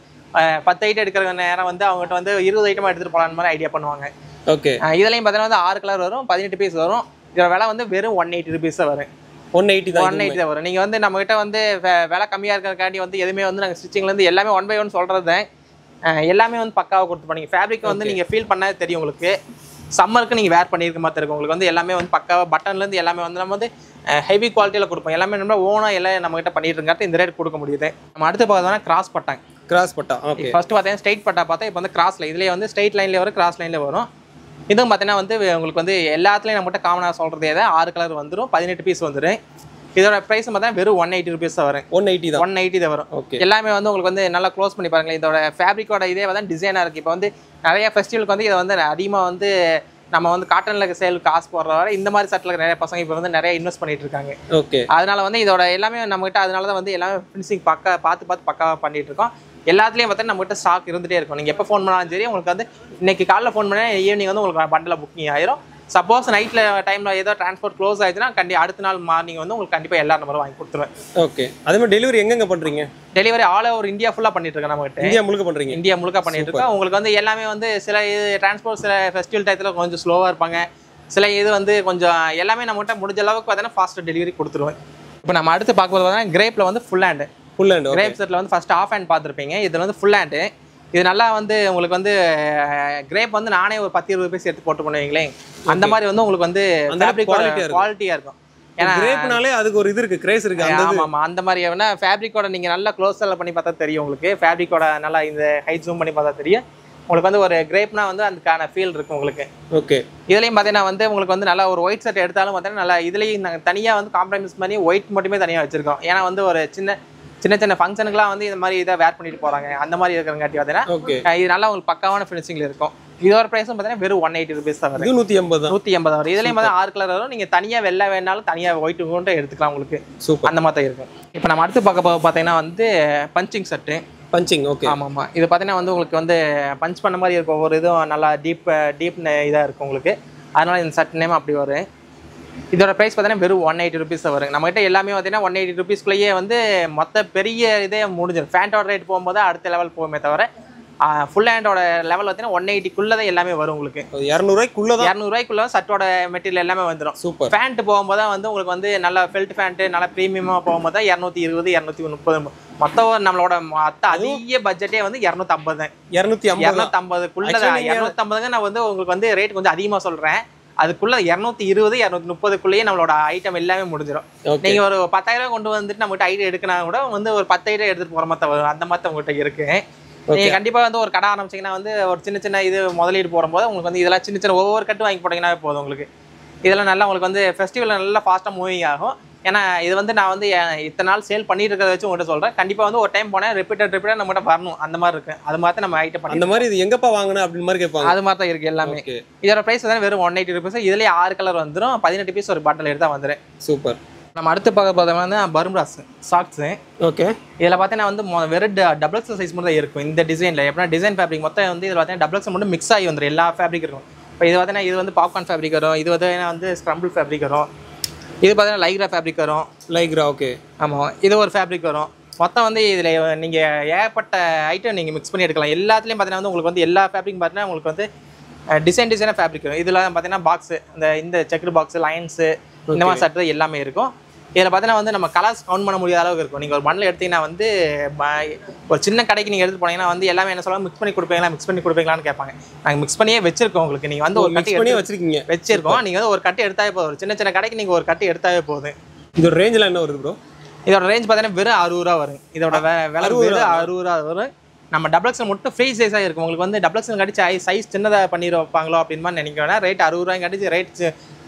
10 ஐட்டம் எடுக்கிற நேரம் வந்து அவங்ககிட்ட வந்து 20 ஐட்டமாக எடுத்துகிட்டு போகலான்னு மாதிரி ஐடியா பண்ணுவாங்க. ஓகே. இதுலையும் பார்த்தீங்கன்னா வந்து 6 கலர் வரும், 18 பீஸ் வரும். இதோட விலை வந்து வெறும் 180 ருபீஸ் தான் வரும். 180 தான் வரும். நீங்கள் வந்து நம்மகிட்ட வந்து விலை கம்மியாக இருக்கிறக்காண்டி வந்து எதுவுமே வந்து நாங்கள் ஸ்டிச்சிங்லேருந்து எல்லாமே 1 by 1 சொல்கிறது தான். எல்லாமே வந்து பக்காவாக கொடுத்து பண்ணீங்க. ஃபேப்ரிக் வந்து நீங்கள் ஃபீல் பண்ணாலே தெரியும் உங்களுக்கு. சம்மருக்கு நீங்கள் வேர் பண்ணியிருக்க மாதிரி இருக்கும். உங்களுக்கு வந்து எல்லாமே வந்து பக்காவாக பட்டன்லேருந்து எல்லாமே வந்து நம்ம வந்து ஹெவி குவாலிட்டியில் கொடுப்போம். எல்லாமே நம்ம ஓனாக எல்லாம் நம்மகிட்ட பண்ணிட்டு இருக்காட்டு இந்த ரேட் கொடுக்க முடியுது. நம்ம அடுத்து பார்த்தோம்னா கிராஸ் பட்டா. ஓகே. ஃபர்ஸ்ட் பார்த்தீங்கன்னா ஸ்ட்ரைட் பட்டா பார்த்தா இப்போ வந்து கிராஸில் இதுலேயே வந்து ஸ்ட்ரைட் லைன்லேயே வரும், கிராஸ் லைன்லேயே வரும். இதுவும் பார்த்தீங்கன்னா வந்து உங்களுக்கு வந்து எல்லாத்துலேயும் நம்மகிட்ட காமனாக சொல்கிறது ஏதாவது 6 கலர் வந்துடும், 18 பீஸ் வந்துடும். இதோட ப்ரைஸ் பார்த்தா வெறும் 180 ருபீஸ் தான் வரும். 180 தான் வரும். ஓகே. எல்லாமே வந்து உங்களுக்கு வந்து நல்லா க்ளோஸ் பண்ணி பாருங்களேன். இதோட ஃபேப்ரிக்கோட இதே வந்து டிசைனாக இருக்குது. இப்போ வந்து நிறைய ஃபெஸ்டிவலுக்கு வந்து இதை வந்து அதிகமாக வந்து நம்ம வந்து காட்டன்ல சேல் காசு போடுற வரை இந்த மாதிரி சட்டில் நிறைய பசங்க இப்போ வந்து நிறைய இன்வெஸ்ட் பண்ணிட்டு இருக்காங்க. ஓகே. அதனால வந்து இதோட எல்லாமே நம்மகிட்ட அதனால தான் வந்து எல்லாமே ஃபினிஷிங் பார்த்து பக்காவாக பண்ணிட்டு இருக்கோம். எல்லாத்துலேயும் பார்த்தீங்கன்னா நம்மகிட்ட ஸ்டாக் இருந்துகிட்டே இருக்கும். நீங்கள் எப்போ ஃபோன் பண்ணாலும் சரி உங்களுக்கு வந்து இன்னைக்கு காலைல ஃபோன் பண்ணால் ஈவினிங் வந்து உங்களுக்கு பண்டில் புக்கிங் ஆயிரும். சப்போஸ் நைட்டில் டைமில் ஏதோ டிரான்ஸ்போர்ட் க்ளோஸ் ஆயிடுச்சுன்னா அடுத்த நாள் மார்னிங் வந்து உங்களுக்கு கண்டிப்பாக எல்லா நம்பரும் வாங்கி கொடுத்துருவேன். ஓகே. அதே மாதிரி டெலிவரி எங்கெங்க பண்ணுறீங்க? டெலிவரி ஆல் ஓவர் இந்தியா ஃபுல்லாக பண்ணிட்டு இருக்கேன். நம்மகிட்ட இந்தியா முழுக்க பண்ணுறீங்க? இந்தியா முழுக்க பண்ணிட்டு இருக்கோம். உங்களுக்கு வந்து எல்லாமே வந்து சில டிரான்ஸ்போர்ட் சில ஃபெஸ்டிவல் டயத்தில் கொஞ்சம் ஸ்லோவாக இருப்பாங்க. சில இது வந்து கொஞ்சம் எல்லாமே நம்மகிட்ட முடிஞ்ச அளவுக்கு பார்த்தீங்கன்னா ஃபாஸ்ட்டாக டெலிவரி கொடுத்துருவேன். இப்போ நம்ம அடுத்து பார்க்கும்போது பார்த்தீங்கன்னா கிரேப்பில் வந்து ஃபுல் ஹேண்டு கிரேப் செட்டில் வந்து ஃபர்ஸ்ட் ஆஃப் ஹேண்ட் பார்த்துருப்பீங்க. இதில் வந்து ஃபுல் ஹேண்டு. இது நல்லா வந்து உங்களுக்கு வந்து கிரேப் வந்து நானே ஒரு 10-20 பீஸ் எடுத்து போட்டு பண்ணுவீங்களே அந்த மாதிரி வந்து உங்களுக்கு வந்து ஃபேப்ரிக் குவாலிட்டியாக இருக்கும். ஏன்னா கிரேப்னாலே அதுக்கு ஒரு இது இருக்கு, கிரேஸ் இருக்கு. ஆமாம், அந்த மாதிரி வேணா ஃபேப்ரிக்கோட நீங்கள் நல்லா க்ளோஸில் பண்ணி பார்த்தா தெரியும் உங்களுக்கு. ஃபேப்ரிக்கோட நல்லா இந்த ஹைட் ஜூம் பண்ணி பார்த்தா தெரியும் உங்களுக்கு வந்து ஒரு கிரேப்னா வந்து அதுக்கான ஃபீல் இருக்கும் உங்களுக்கு. ஓகே. இதுலேயும் பார்த்தீங்கன்னா வந்து உங்களுக்கு வந்து நல்லா ஒரு ஒயிட் ஷர்ட் எடுத்தாலும் பார்த்தீங்கன்னா நல்லா இதுலேயும் நாங்கள் தனியாக வந்து காம்ப்ரமைஸ் பண்ணி ஒயிட் மட்டுமே தனியாக வச்சிருக்கோம். ஏன்னா வந்து ஒரு சின்ன ஃபங்க்ஷனுக்குலாம் வந்து இந்த மாதிரி இதை வேர் பண்ணிட்டு போகிறாங்க. அந்த மாதிரி இருக்கிறங்காட்டி பார்த்தீங்கன்னா இது நல்லா உங்களுக்கு பக்காவான ஃபினிஷிங்கில் இருக்கும். இதோட ப்ரைஸும் பார்த்தீங்கன்னா வெறும் 180 rupees தான் வரும். 180 வரும். இதுலேயும் வந்து 6 கலர் வரும். நீங்கள் தனியாக வெள்ளை வேணாலும் தனியாக ஒயிட் கொண்டு எடுத்துக்கலாம் உங்களுக்கு. அந்த மாதிரி தான் இருக்கும். இப்போ நம்ம அடுத்து பார்த்தீங்கன்னா வந்து பஞ்சிங் செட்டு. ஓகே. ஆமாம். இது பார்த்தீங்கன்னா வந்து உங்களுக்கு வந்து பஞ்ச் பண்ண மாதிரி இருக்கும். ஒவ்வொரு இதுவும் நல்லா டீப் இதாக இருக்கும் உங்களுக்கு. அதனால இந்த செட் நேம் அப்படி வரும். இதோட ப்ரைஸ் பார்த்தீங்கன்னா வெறும் 180 rupees வரும். நம்மகிட்ட எல்லாமே பார்த்தீங்கன்னா 180 rupeesக்குள்ளேயே வந்து மொத்த பெரிய இதே முடிஞ்சிடும். ஃபேண்டோட ரேட் போகும்போது அடுத்த லெவல் போகுமே தவிர ஃபுல் ஹேண்டோட லெவல் பார்த்தீங்கன்னா 180க்குள்ளே தான் எல்லாமே வரும் உங்களுக்கு. 200 சட்டோட மெட்டீரியல் எல்லாமே வந்துடும். சூப்பர். ஃபேண்ட் போகும்போது தான் வந்து உங்களுக்கு வந்து நல்ல ஃபெல்ட் ஃபேண்ட்டு நல்லா ப்ரீமியமாக போகும்போது தான் 220 230 மொத்தம் நம்மளோட அதிக பட்ஜெட்டே வந்து 250 தான். 250க்குள்ளே 250ங்க நான் வந்து உங்களுக்கு வந்து ரேட் கொஞ்சம் அதிகமாக சொல்கிறேன். அதுக்குள்ள 220 230க்குள்ளேயே நம்மளோட ஐட்டம் எல்லாமே முடிஞ்சிடும். நீங்க ஒரு 10,000 கொண்டு வந்துட்டு நம்மகிட்ட ஐட்டம் எடுக்கனா கூட வந்து ஒரு 10 ஐட்டம் எடுத்துட்டு போற மாதிரி வரும். அந்த மாதிரி உங்ககிட்ட இருக்கு. நீங்க கண்டிப்பா வந்து ஒரு கடை ஆரம்பிச்சீங்கன்னா வந்து ஒரு சின்ன இது முதலீடு போடும்போது உங்களுக்கு வந்து இதெல்லாம் சின்ன ஒவ்வொரு கட்டு வாங்கி போட்டீங்கன்னா போதும் உங்களுக்கு. இதெல்லாம் நல்லா உங்களுக்கு வந்து ஃபெஸ்டிவல் நல்லா ஃபாஸ்ட்டாக மூவிங் ஆகும். ஏன்னா இது வந்து நான் வந்து இத்தனை நாள் சேல் பண்ணிட்டு இருக்கிறத வச்சு உங்கள்கிட்ட சொல்கிறேன். கண்டிப்பாக வந்து ஒரு டைம் போனேன் ரிப்பீட்டட் நம்மகிட்ட வரணும். அந்த மாதிரி இருக்கு. அது மாதிரி நம்ம ஐட்டம் பண்ணி அந்த மாதிரி இது எங்கப்பா வாங்கணும் அப்படின்னு மாதிரி கேட்பாங்க. அது மாதிரி தான் இருக்கு எல்லாமே. இதோட ப்ரைஸ் வந்து வெறும் 180 rupees. இதுலேயே 6 கலர் வந்துடும். 18 பீஸ் ஒரு பாட்டில் எடுத்தால் வந்துடும். சூப்பர். நம்ம அடுத்து பார்த்தோம்னா பர்முடாஸ் சாக்ஸு. ஓகே. இதில் பார்த்தீங்கன்னா வந்து வெறும் டபுள் எக்ஸல் சைஸ் மட்டும் தான் இருக்கும் இந்த டிசைனில். எப்படின்னா டிசைன் ஃபேப்ரிக் மொத்தம் வந்து இதில் பார்த்தீங்கன்னா டபுள் எக்ஸல் மட்டும் மிக்ஸ் ஆகி வந்துடும். எல்லா ஃபேப்ரிக் இருக்கும். இப்போ இது பார்த்தீங்கன்னா இது வந்து பாப்கார்ன் ஃபேப்ரிக் வரும். இது வந்து ஸ்க்ரம்பிள் ஃபேப்ரிக் வரும். இது பார்த்தீங்கன்னா லைக்ரா ஃபேப்ரிக் வரும். ஓகே. ஆமாம். இது ஒரு ஃபேப்ரிக் வரும். மொத்தம் வந்து இதில் நீங்கள் ஏகப்பட்ட ஐட்டம் நீங்கள் மிக்ஸ் பண்ணி எடுக்கலாம். எல்லாத்துலேயும் பார்த்தீங்கன்னா வந்து உங்களுக்கு வந்து எல்லா ஃபேப்ரிக் பார்த்தீங்கன்னா உங்களுக்கு வந்து டிசைனாக ஃபேப்ரிக் வரும். இதில் பார்த்தீங்கன்னா பாக்ஸு இந்த செக்குடு பாக்ஸு லைன்ஸு இந்த மாதிரி சட்டு எல்லாமே இருக்கும். இதில் பார்த்தீங்கன்னா வந்து நம்ம கலர்ஸ் கவுண்ட் பண்ண முடியாத அளவுக்கு இருக்கும். நீங்கள் ஒரு பண்டில் எடுத்தீங்கன்னா வந்து ஒரு சின்ன கடைக்கு நீங்கள் எடுத்து போனீங்கன்னா வந்து எல்லாமே என்ன சொல்லுவாங்க, மிக்ஸ் பண்ணி கொடுப்பீங்களான்னு கேட்பாங்க. நாங்கள் மிக்ஸ் பண்ணியே வச்சிருக்கோம் உங்களுக்கு. நீங்கள் வந்து ஒரு கட்டி வச்சிருக்கோம். நீங்கள் வந்து ஒரு கட்டு எடுத்தாவே போதும். சின்ன கடைக்கு நீங்கள் ஒரு கட்டு எடுத்தாவே போதும். இதோட ரேஞ்சில் என்ன வருது ப்ரோ? இதோட ரேஞ்ச் பார்த்தீங்கன்னா வெறும் 60 ரூபா வரும். இதோட விலை வெறும் 60 ரூபா வரும். நம்ம டபுள் எக்ஸல் மட்டும் ஃப்ரீ சைஸாக இருக்கும். உங்களுக்கு வந்து டபுள் எக்ஸல் கடிச்சு சைஸ் சின்னதாக பண்ணி வைப்பாங்களோ அப்படின்னு மாதிரி நினைக்க வேணாம். ரேட் 60 ரூபாய் கடிச்சு ரேட்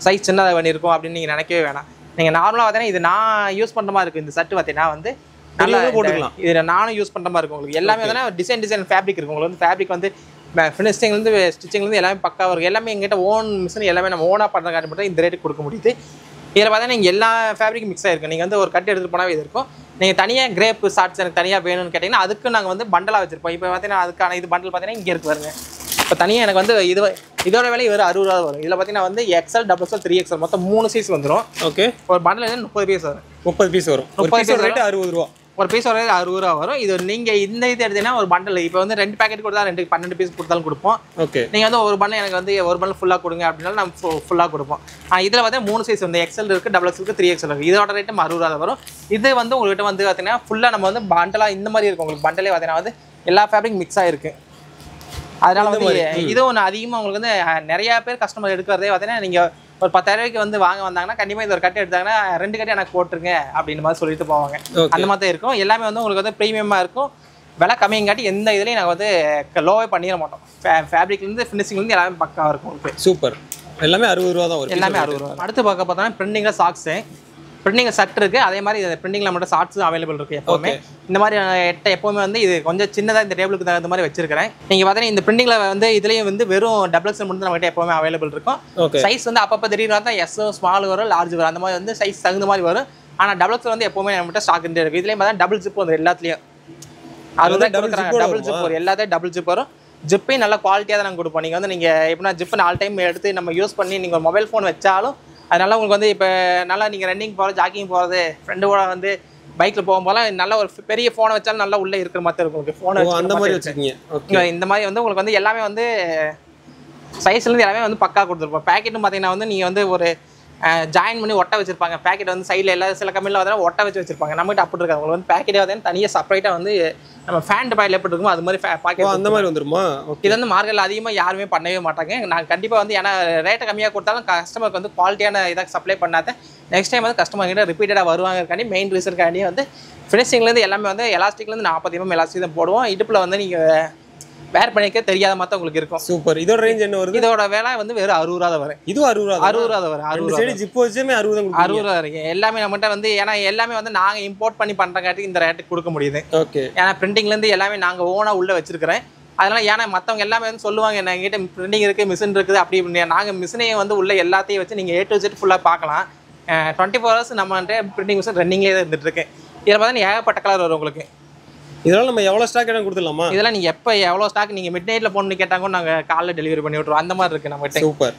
சைஸ் சின்னதாக பண்ணியிருக்கோம் அப்படின்னு நீங்கள் நினைக்கவே வேணாம். நீங்கள் நார்மலாக பார்த்தீங்கன்னா இது நான் யூஸ் பண்ணுற மாதிரி இருக்கும். இந்த சட்டு பார்த்தீங்கன்னா வந்து நல்லா போட்டுக்கலாம். இதில் நானும் யூஸ் பண்ணுற மாதிரி இருக்கும். உங்களுக்கு எல்லாமே பார்த்தீங்கன்னா டிசைன் ஃபேப்ரிக் இருக்கும். உங்களுக்கு வந்து ஃபேப்ரிக் வந்து ஃபினிஷிங்லேருந்து ஸ்டிச்சிங்லேருந்து எல்லாமே பக்காவாக இருக்கும். எல்லாமே எங்கிட்ட ஓன் மிஷின் எல்லாமே நம்ம ஓனாக பண்ணுற காட்டி மட்டும் இந்த ரேட்டுக்கு கொடுக்க முடியுது. இதில் பார்த்தீங்கன்னா நீங்கள் எல்லா ஃபேப்ரிக் மிக்ஸ் ஆகிருக்கும். நீங்கள் வந்து ஒரு கட்டு எடுத்துகிட்டு போனாவே இது இருக்கும். நீங்கள் தனியாக கிரேப் ஷார்ட்ஸ் எனக்கு தனியாக வேணும்னு கேட்டிங்கன்னா அதுக்கு நாங்கள் வந்து பண்டலாக வச்சுருப்போம். இப்போ பார்த்தீங்கன்னா அதுக்கான இது பண்டல் பார்த்தீங்கன்னா இங்கே இருக்கு பாருங்க. இப்போ தனியாக எனக்கு வந்து இதோட விலை வெறும் 60 ரூபா வரும். இதில் பார்த்தீங்கன்னா வந்து எக்ஸ்எல், டபுள் எக்ஸ்எல், 3XL மொத்தம் 3 சைஸ் வந்துடும். ஓகே. ஒரு பண்டில் 30 பீஸ் வரும். 30 பீஸ் வரும். 30 பீஸ் ரேட் 60 ரூபா. ஒரு பீஸ் ஒரு 60 ரூபா வரும். இது நீங்கள் இந்த இது எடுத்தீங்கன்னா ஒரு பண்டில் இப்போ வந்து 2 பேக்கெட் கொடுத்தா 12 பீஸ் கொடுத்தாலும் கொடுப்போம். ஓகே. நீங்கள் வந்து ஒரு பண்டில் எனக்கு வந்து ஒரு பண்டில் ஃபுல்லாக கொடுங்க அப்படின்னாலும் நம்ம ஃபுல்லாக கொடுப்போம். இதில் பார்த்தீங்கன்னா 3 சைஸ் வந்து எக்ஸ்எல் இருக்குது, டபுள் எக்ஸ்எல் இருக்குது, 3XL இருக்குது. இதோட ரேட்டு 60 ரூபா வரும். இது வந்து உங்கள்கிட்ட வந்து பார்த்தீங்கன்னா ஃபுல்லாக நம்ம வந்து பண்டலாக இந்த மாதிரி இருக்கும். உங்களுக்கு பண்டலே பார்த்தீங்கன்னா வந்து எல்லா ஃபேப்ரிக் மிக்ஸ் ஆகிருக்கு. அதனால வந்து இது ஒன்று அதிகமாக உங்களுக்கு வந்து நிறையா பேர் கஸ்டமர் எடுக்கிறதே பார்த்தீங்கன்னா நீங்கள் ஒரு 10,000 ரூபாய்க்கு வந்து வாங்க வந்தாங்கன்னா கண்டிப்பாக இது ஒரு கட்டு எடுத்தாங்கன்னா 2 கட்டு எனக்கு போட்டுருங்க அப்படின்னு மாதிரி சொல்லிட்டு போவாங்க. அந்த மாதிரி தான் இருக்கும். எல்லாமே வந்து உங்களுக்கு வந்து ப்ரீமியமாக இருக்கும். விலை கம்மியங்காட்டி எந்த இதுலேயும் நாங்கள் வந்து லோவே பண்ணிட மாட்டோம். ஃபேப்ரிக்லேருந்து ஃபினிஷிங்லேருந்து எல்லாமே பக்காவாக இருக்கும். சூப்பர். எல்லாமே 60 ரூபா தான் வரும். எல்லாமே 60 ரூபா. அடுத்து பார்த்தோம்னா பிரிண்டிங்கில் சாக்ஸு. பிரிண்டிங் ஷர்ட் இருக்குது, அதே மாதிரி பிரிண்டிங்கில் மட்டும் ஷார்ட்ஸும் அவைலபிள் இருக்குது எப்போவுமே. இந்த மாதிரி எட்டை எப்போவுமே வந்து இது கொஞ்சம் சின்னதாக இந்த டேபிளுக்கு தகுந்த மாதிரி வச்சிருக்கிறேன். நீங்கள் பார்த்தீங்கன்னா இந்த பிரிண்டிங்கில் வந்து இதுலேயும் வந்து வெறும் டபுள் எக்ஸல் மட்டும் நம்மகிட்ட எப்போவுமே அவைலபிள் இருக்கும். சைஸ் வந்து அப்பப்போ திடீர்னு தான் எஸ்ஸும் ஸ்மால் வரும், லார்ஜ் வரும், அந்த மாதிரி வந்து சைஸ் தகுந்த மாதிரி வரும். ஆனால் டபுள் எக்ஸல் வந்து எப்போவுமே நம்மகிட்ட ஸ்டாக் இருந்தே இருக்குது. இதுலேயும் பார்த்தா டபுள் ஜிப் வந்து எல்லாத்துலேயும் அது வந்து டபுள் ஜிப் வரும், எல்லாத்தையும் டபுள் ஜிப் வரும். ஜிப்பையும் நல்ல குவாலிட்டியாக தான் நாங்கள் கொடுப்போம். நீங்கள் வந்து நீங்கள் எப்படின்னா ஜிப்பு 4 டைம் எடுத்து நம்ம யூஸ் பண்ணி நீங்கள் ஒரு மொபைல் ஃபோன் வச்சாலும் அதனால உங்களுக்கு வந்து இப்போ நல்லா நீங்கள் ரன்னிங் போகிறது, ஜாக்கிங் போகிறது, ஃப்ரெண்டோட வந்து பைக்கில் போகும்போதெல்லாம் நல்ல ஒரு பெரிய ஃபோனை வச்சாலும் நல்லா உள்ளே இருக்கிற மாதிரி இருக்கும் உங்களுக்கு. ஃபோனை அந்த மாதிரி வச்சுருக்கீங்க. இந்த மாதிரி வந்து உங்களுக்கு வந்து எல்லாமே வந்து சைஸ்லேருந்து எல்லாமே வந்து பக்கா கொடுத்துருப்போம். பேக்கெட்டும் பார்த்தீங்கன்னா வந்து நீங்கள் வந்து ஒரு ஜாயின் பண்ணி ஒட்ட வச்சிருப்பாங்க. பேக்கெட் வந்து சைடில் எல்லா சில கம்பெனியில் பார்த்தீங்கன்னா ஒட்ட வச்சு வச்சிருப்பாங்க. நம்மகிட்ட அப்படி இருக்காது. உங்களுக்கு வந்து பேக்கெட்டே பார்த்தீங்கன்னா தனியாக செப்பரேட்டாக வந்து நம்ம ஃபேண்ட் பாயில் எப்படி இருக்குமோ அது மாதிரி பாக்கெட் அந்த மாதிரி வந்துருமா? இது வந்து மார்க்கெட்டில் அதிகமாக யாருமே பண்ணவே மாட்டாங்க. நான் கண்டிப்பாக வந்து ஏன்னா ரேட்டை கம்மியாக கொடுத்தாலும் கஸ்டமருக்கு வந்து குவாலிட்டியான இதாக சப்ளை பண்ணாத நெக்ஸ்ட் டைம் வந்து கஸ்டமர் கிட்ட ரிப்பீட்டடாக வருவாங்கக்காண்டி மெயின் ரீசனுக்காண்டி வந்து ஃபினிஷிங்லேருந்து எல்லாமே வந்து எலாஸ்டிக்லேருந்து 40 mm எலாஸ்டிக் தான் போடுவோம். இடுப்பில் வந்து நீங்கள் வேர் பண்ணிக்க தெரியாத மாதிரி உங்களுக்கு இருக்கும். சூப்பர். இதோட ரேஞ்ச் என்ன வருது? இதோட விலை வந்து வெறும் 60 ரூபா தான் வரும். இது 60 ரூபா தான் வரும். 60 சைடு ஜிப் வச்சுமே 60 ரூபா இருக்கு. எல்லாமே நம்மகிட்ட வந்து ஏன்னா எல்லாமே வந்து நாங்க இம்போர்ட் பண்ணி பண்றங்காட்டி இந்த ரேட்டுக்கு கொடுக்க முடியுது. ஓகே. ஏன்னா பிரிண்டிங்ல இருந்து எல்லாமே நாங்க ஓனா உள்ள வச்சிருக்கிறேன். அதனால ஏன்னா மற்றவங்க எல்லாமே வந்து சொல்லுவாங்க என்கிட்ட பிரிண்டிங் இருக்குது, மிஷின் இருக்குது அப்படி இப்படி. நாங்கள் மிஷினையும் வந்து உள்ள எல்லாத்தையும் வச்சு நீங்கள் A to Z ஃபுல்லாக பார்க்கலாம். 24 hours நம்மகிட்ட பிரிண்டிங் மிஷின் ரன்னிங்லேயே தான் இருந்துட்டு இருக்கு. இதில் பார்த்தீங்கன்னா ஏகப்பட்ட கலர் வரும் உங்களுக்கு. இதெல்லாம் நம்ம எவ்வளோ ஸ்டாக் இடம் கொடுத்துடலாமா? இதெல்லாம் நீங்கள் எப்போ எவ்வளோ ஸ்டாக் நீங்கள் மிட் நைட்டில் போகணுன்னு கேட்டாங்க நாங்கள் காலைல டெலிவரி பண்ணி விட்ருவோம். அந்த மாதிரி இருக்குது நம்மகிட்ட. சூப்பர்.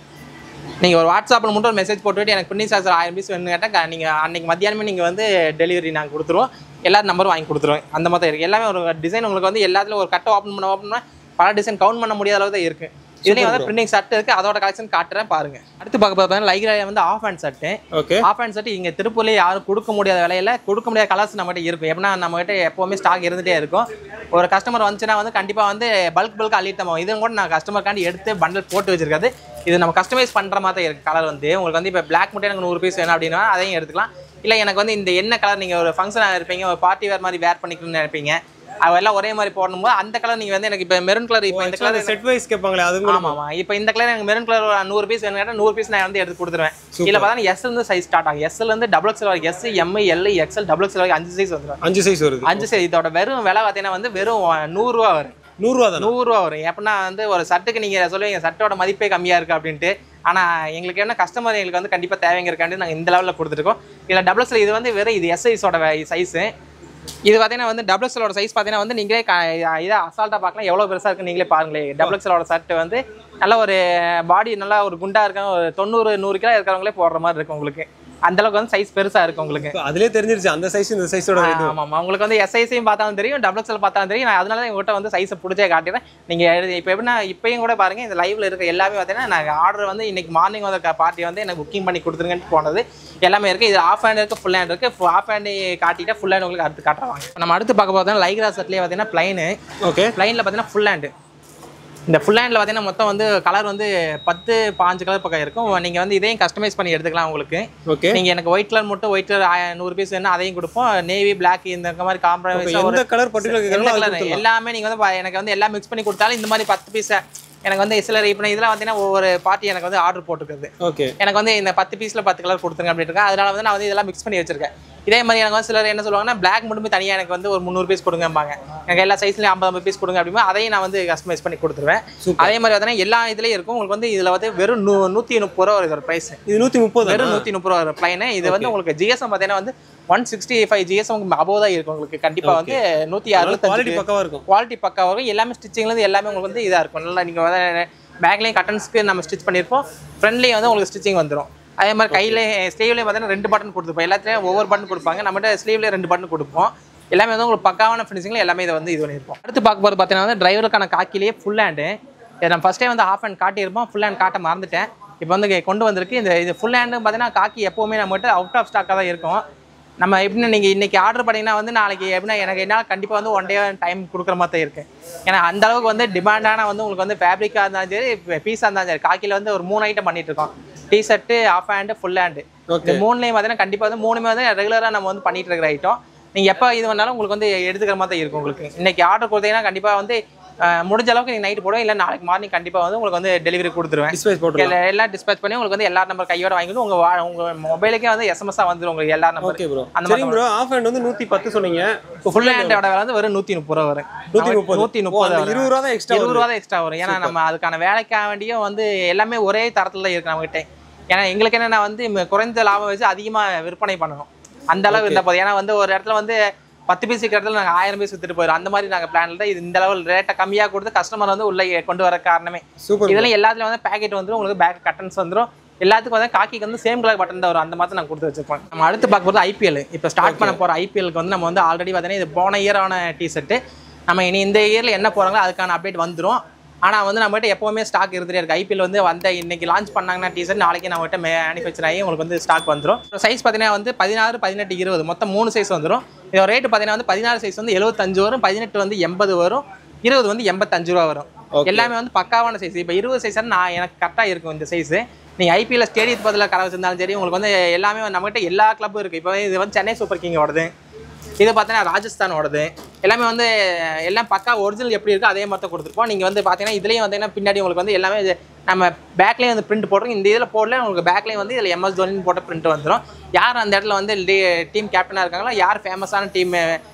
நீங்கள் ஒரு வாட்ஸ்அப்பில் மட்டும் ஒரு மெசேஜ் போட்டுவிட்டு எனக்கு பிரிண்டிங் சார்ஜர் 1000 பீஸ் வேணும்னு கேட்டால் நீங்கள் அன்றைக்கி மத்தியானமே நீங்கள் வந்து டெலிவரி நாங்கள் கொடுத்துருவோம். எல்லா நம்பரும் வாங்கி கொடுத்துருவோம். அந்த மாதிரி தான் இருக்குது. எல்லாமே ஒரு டிசைன் உங்களுக்கு வந்து எல்லாத்துலையும் ஒரு கட்டை ஓப்பன் பண்ண பல டிசைன் கவுண்ட் பண்ண முடியாத அளவு தான் இருக்குது. இதுலேயும் வந்து பிரிண்டிங் ஷர்ட் இருக்குது. அதோட கலெக்ஷன் காட்டுறேன் பாருங்க. அடுத்து பார்க்க பார்த்தீங்கன்னா லைக்ரா வந்து half hand shirt. Okay. Half hand shirt இங்கே திருப்பூர்லேயே யாரும் கொடுக்க முடியாத விலையில கொடுக்க முடியாத கலர்ஸ் நம்மகிட்ட இருக்கும். எப்படின்னா நம்மகிட்ட எப்போவுமே ஸ்டாக் இருந்துகிட்டே இருக்கும். ஒரு கஸ்டமர் வந்துச்சுன்னா வந்து கண்டிப்பாக வந்து பல்க் அள்ளிட்டு தரோம். இதுவும் கூட நான் கஸ்டமருக்காண்டி எடுத்து பண்டல் போட்டு வச்சிருக்காது. இது நம்ம கஸ்டமைஸ் பண்ணுற மாதிரி தான் இருக்குது. கலர் வந்து உங்களுக்கு வந்து இப்போ பிளாக் மட்டும் எனக்கு 100 பீஸ் வேணும் அப்படின்னா அதையும் எடுத்துக்கலாம். இல்லை எனக்கு வந்து இந்த என்ன கலர் நீங்கள் ஒரு ஃபங்க்ஷனாக இருப்பீங்க, ஒரு பார்ட்டி வேர் மாதிரி வேர் பண்ணிக்கணும்னு நினைப்பீங்க, அதெல்லாம் ஒரே மாதிரி போடணும் போது அந்த கலர் நீங்கள் வந்து எனக்கு இப்போ மெரூன் கலர் இப்போ இந்த கலர் செட் வைஸ் கேட்பாங்களே அது. ஆமாம். இப்போ இந்த கலர் எனக்கு மெரூன் கலர் 100 பீஸ் வேணும் கேட்டால் 100 பீஸ் நான் வந்து எடுத்து கொடுத்துருவேன். இல்லை பார்த்தா எஸ்லேருந்து சைஸ் ஸ்டார்ட் ஆகும். எஸ்லேருந்து XXL வரைக்கும் S, M, L, XL, XXL வரைக்கும் 5 சைஸ் வந்துடும். 5 சைஸ் வருது. 5 சைஸ். இதோட வெறும் விலை பார்த்தீங்கன்னா வந்து வெறும் 100 ரூபா வரும். 100 ரூபா தான். 100 ரூபா வரும். எப்படின்னா வந்து ஒரு சட்டுக்கு நீங்கள் சொல்லுவீங்க சட்டோட மதிப்பே கம்மியாக இருக்குது அப்படின்ட்டு. ஆனால் எங்களுக்கு என்ன கஸ்டமர் எங்களுக்கு வந்து கண்டிப்பாக தேவைங்கிறக்காண்டி நாங்கள் இந்த லெவலில் கொடுத்துருக்கோம். இல்லை XXL இது வந்து வெறும் இது S சைஸோட சைஸு. இது பார்த்தீங்கன்னா வந்து XXLோட சைஸ் பார்த்தீங்கன்னா வந்து நீங்களே இதை அசால்ட்டாக பார்க்கலாம் எவ்வளோ பெருசாக இருக்குன்னு நீங்களே பாருங்களேன். XXLோட ஷர்ட் வந்து நல்ல ஒரு பாடி நல்லா ஒரு குண்டாக இருக்கும். ஒரு 90-100 கிலோ இருக்கிறவங்களே போடுற மாதிரி இருக்கும் உங்களுக்கு. அந்த அளவுக்கு வந்து சைஸ் பெருசா இருக்கு உங்களுக்கு. அதுலயே தெரிஞ்சிருச்சு அந்த சைஸ் இந்த சைஸோட இது. ஆமா உங்களுக்கு வந்து எஸ் சைஸையும் பார்த்தாலும் தெரியும், XXL பார்த்தாலும் தெரியும். நான் அதனால தான் உங்ககிட்ட வந்து சைஸை பிடிச்சே காட்டுறேன். நீங்க இப்போ எப்படின்னா இப்பயும் கூட பாருங்க இந்த லைவ்ல இருக்க எல்லாமே பார்த்தீங்கன்னா நான் ஆர்டர் வந்து இன்னைக்கு மார்னிங் வந்து பார்ட்டி வந்து எனக்கு புக்கிங் பண்ணி கொடுத்துருங்கன்னு போனது எல்லாமே இருக்கு. இது ஆஃப் ஹேண்ட் இருக்கு, ஃபுல் ஹேண்ட் இருக்கு. ஆஃப் ஹேண்ட் காட்டிட்டா ஃபுல் ஹேண்ட் உங்களுக்கு அடுத்து காட்டுறாங்க. நம்ம அடுத்து பார்க்க பார்த்தா லைக்ரா ஷர்ட்லயே பார்த்தீங்கன்னா பிளைனு. ஓகே. பிளைன்ல பார்த்தீங்கன்னா ஃபுல் ஹேண்ட். இந்த ஃபுல் ஹேண்டில் பார்த்தீங்கன்னா மொத்தம் வந்து கலர் வந்து 10-15 கலர் பக்கம் இருக்கும். நீங்கள் வந்து இதையும் கஸ்டமைஸ் பண்ணி எடுத்துக்கலாம் உங்களுக்கு. ஓகே. நீங்கள் எனக்கு ஒயிட் கலர் மட்டும் ஒயிட் கலர் 100 பீஸ் வேணும் அதையும் கொடுப்போம். நேவி பிளாக் இந்த மாதிரி காம்ப்ரமைஸ் ஒரு கலர் பர்டிகுலர் எல்லாமே நீங்கள் வந்து எனக்கு வந்து எல்லாம் மிக்ஸ் பண்ணி கொடுத்தாலும் இந்த மாதிரி 10 பீஸை எனக்கு வந்து சிலர் இப்போ இதெல்லாம் பார்த்தீங்கன்னா ஒவ்வொரு பார்ட்டி எனக்கு வந்து ஆர்டர் போட்டுருக்குது. ஓகே. எனக்கு வந்து இந்த 10 பீஸில் 10 கலர் கொடுத்துருங்க அப்படின்னு இருக்கேன். அதனால வந்து நான் வந்து இதெல்லாம் மிக்ஸ் பண்ணி வச்சிருக்கேன். இதே மாதிரி எனக்கு வந்து சிலர் என்ன சொல்லுவாங்கன்னா பிளாக் மட்டுமே தனியாக எனக்கு வந்து ஒரு 300 பீஸ் கொடுங்கம்பாங்க. எனக்கு எல்லா சைஸ்லையும் 50 பீஸ் கொடுங்க அப்படின்னா அதையும் நான் வந்து கஸ்டமைஸ் பண்ணி கொடுத்துருவேன். அதே மாதிரி பார்த்தீங்கன்னா எல்லா இதுலேயும் இருக்கும். உங்களுக்கு வந்து இதில் வந்து வெறும் 130 ரூபா ஒரு ப்ரைஸ். இது 130 வெறும் 130 ரூபா ஒரு பிளைனு. இது வந்து உங்களுக்கு ஜிஎஸ்எம் பார்த்தீங்கன்னா வந்து 165 ஜிஎஸ்எம் அபோவ் தான் இருக்கும் உங்களுக்கு. கண்டிப்பாக வந்து 165 குவாலிட்டி பக்காவாக இருக்கும். குவாலிட்டி பக்காவாக இருக்கும். எல்லாமே ஸ்டிச்சிங்லேருந்து எல்லாமே உங்களுக்கு வந்து இதாக இருக்கும். நல்லா நீங்கள் வந்து பேக்லேயும் கட்டன்ஸ்க்கு நம்ம ஸ்டிச் பண்ணியிருப்போம். ஃப்ரண்ட்லேயும் வந்து உங்களுக்கு ஸ்டிச்சிங் வந்துடும். அதே மாதிரி கையில் ஸ்லீவ்லேயும் பார்த்தீங்கன்னா 2 பட்டன் கொடுத்துருப்போம். எல்லாத்துலேயும் ஒவ்வொரு பட்டன் கொடுப்பாங்க. நம்மகிட்ட ஸ்லீவ்லேயே 2 பட்டன் கொடுப்போம். எல்லாமே வந்து உங்களுக்கு பக்காவான ஃபினிஷிங்கில் எல்லாமே இதை வந்து இது பண்ணியிருப்போம். அடுத்து பார்க்க போகிறது பார்த்தீங்கன்னா வந்து டிரைவருக்கான காக்கிலேயே ஃபுல் ஹேண்டு. இதை நான் ஃபஸ்ட்டே வந்து ஆஃப் ஹேண்ட் காட்டியிருப்போம். ஃபுல் ஹேண்ட் காட்ட மறந்துட்டேன். இப்போ வந்து கொண்டு வந்திருக்கு. இது ஃபுல் ஹேண்டு பார்த்தீங்கன்னா காக்கி எப்போவுமே நம்மகிட்ட அவுட் ஆஃப் ஸ்டாக்காக தான் இருக்கும். நம்ம எப்படின்னா நீங்கள் இன்றைக்கி ஆர்டர் பண்ணிங்கன்னா வந்து நாளைக்கு எப்படின்னா எனக்கு என்னால் கண்டிப்பாக வந்து 1 டே டைம் கொடுக்குற மாதிரி தான் இருக்குது. ஏன்னா அந்தளவுக்கு வந்து டிமாண்டான வந்து உங்களுக்கு வந்து ஃபேப்ரிக்காக இருந்தாலும் சரி பீஸாக இருந்தாலும் சரி காக்கியில் வந்து ஒரு 3 ஐட்டம் பண்ணிகிட்ருக்கோம். T-shirt, half hand, full hand. இந்த 3லேயும் பார்த்தீங்கன்னா கண்டிப்பாக வந்து 3மே வந்து ரெகுலராக நம்ம வந்து பண்ணிகிட்டு இருக்கிற ஐட்டம். நீங்கள் எப்போ இது பண்ணாலும் உங்களுக்கு வந்து எடுத்துக்கிற மாதிரி தான் இருக்கும் உங்களுக்கு. இன்றைக்கி ஆர்டர் கொடுத்தீங்கன்னா கண்டிப்பாக வந்து முடிஞ்ச அளவுக்கு நீங்கள் நைட் போடுவோம், இல்லை நாளைக்கு மார்னிங் கண்டிப்பாக வந்து உங்களுக்கு வந்து டெலிவரி கொடுத்துருவேன். டிஸ்பேச் போட்டு எல்லாம் டிஸ்பேச் பண்ணி உங்களுக்கு வந்து எல்லா நம்பர் கையோட வாங்கிட்டு உங்கள் மொபைலுக்கே வந்து எஸ்எம்எஸ்ஸாக வந்துடும் உங்களுக்கு எல்லா நம்பர். Okay bro. அந்த மாதிரி ப்ரோ ஆஃப் ஹேண்ட் வந்து 110 சொன்னீங்க. ஃபுல் ஹேண்டோட விலை வந்து வெறும் 130 ரூபா வரும். 130 20 ரூபா தான் எக்ஸ்ட்ரா 20 ரூபா தான் எக்ஸ்ட்ரா வரும். ஏன்னா நம்ம அதுக்கான வேலைக்காக வேண்டியும் வந்து எல்லாமே ஒரே தரத்தில் இருக்கு நம்மகிட்ட. ஏன்னா எங்களுக்கு என்னென்னா வந்து குறைந்த லாபம் வச்சு அதிகமாக விற்பனை பண்ணணும் அந்த அளவு இருந்தால் போதும். ஏன்னா வந்து ஒரு இடத்துல வந்து 10 பீஸ் இடத்துல நாங்கள் 1000 பீஸ் வித்துட்டு போயிடும். அந்த மாதிரி நாங்கள் பிளான்ல தான் இது இந்த லெவல் ரேட்டை கம்மியாக கொடுத்து கஸ்டமர் வந்து உள்ள கொண்டு வர காரணமே. சூப்பர். இதெல்லாம் எல்லாத்துலையும் வந்து பேக்கெட் வந்துடும், உங்களுக்கு பேக் கட்டன்ஸ் வந்துடும். எல்லாத்துக்கும் வந்து காக்கிக்கு வந்து சேம் கலர் பட்டன் தான் வரும். அந்த மாதிரி நாங்கள் கொடுத்து வச்சிருப்போம். நம்ம அடுத்து பார்க்க போகிறது ஐபிஎல். இப்போ ஸ்டார்ட் பண்ண போகிற ஐபிஎலுக்கு வந்து நம்ம வந்து ஆல்ரெடி பார்த்தீங்கன்னா இது போன இயரான டிஷர்ட்டு. நம்ம இனி இந்த இயரில் என்ன போகிறாங்களோ அதுக்கான அப்டேட் வந்துடும். ஆனால் வந்து நம்மகிட்ட எப்போவுமே ஸ்டாக் இருந்துகிட்டே இருக்குது. ஐபிஎல் வந்து வந்த இன்னைக்கு லான்ச் பண்ணாங்கன்னா டீசர்ட் நாளைக்கு நம்மகிட்ட மேனுஃபேக்சர் ஆகி உங்களுக்கு வந்து ஸ்டாக் வந்துடும். சைஸ் பார்த்தீங்கன்னா வந்து 16, 18, 20 மொத்தம் 3 சைஸ் வந்துடும். இதோட ரேட்டு பார்த்தீங்கன்னா வந்து 16 சைஸ் வந்து 75 வரும், 18 வந்து 80 வரும், 20 வந்து 85 ரூபா வரும். எல்லாமே வந்து பக்காவான சைஸ். இப்போ 20 சைஸ் எனக்கு கரெக்டாக இருக்கும் இந்த சைஸு. நீங்கள் ஐபிஎல் ஸ்டேடியத்து பதில் கடை வச்சிருந்தாலும் சரி, உங்களுக்கு வந்து எல்லாமே நம்மகிட்ட எல்லா கிளப்பும் இருக்குது. இப்போ இது வந்து சென்னை சூப்பர் கிங் ஓடுது, இது பார்த்தீங்கன்னா ராஜஸ்தான் ஓடுது. எல்லாமே வந்து எல்லாம் பக்கா ஒரிஜினல் எப்படி இருக்கோ அதே மாதிரி தான் கொடுத்துருப்போம். நீங்கள் வந்து பார்த்தீங்கன்னா இதுலேயும் பார்த்தீங்கன்னா பின்னாடி உங்களுக்கு வந்து எல்லாமே நம்ம பேக்லேயும் வந்து பிரிண்ட் போடுறோம். இந்த இதில் போடல உங்களுக்கு பேக்லேயும் வந்து இதில் MS தோனின்னு போட்ட பிரிண்ட் வந்துடும். யார் அந்த இடத்துல வந்து டீம் கேப்டனாக இருக்காங்களோ, யார் ஃபேமஸான டீம்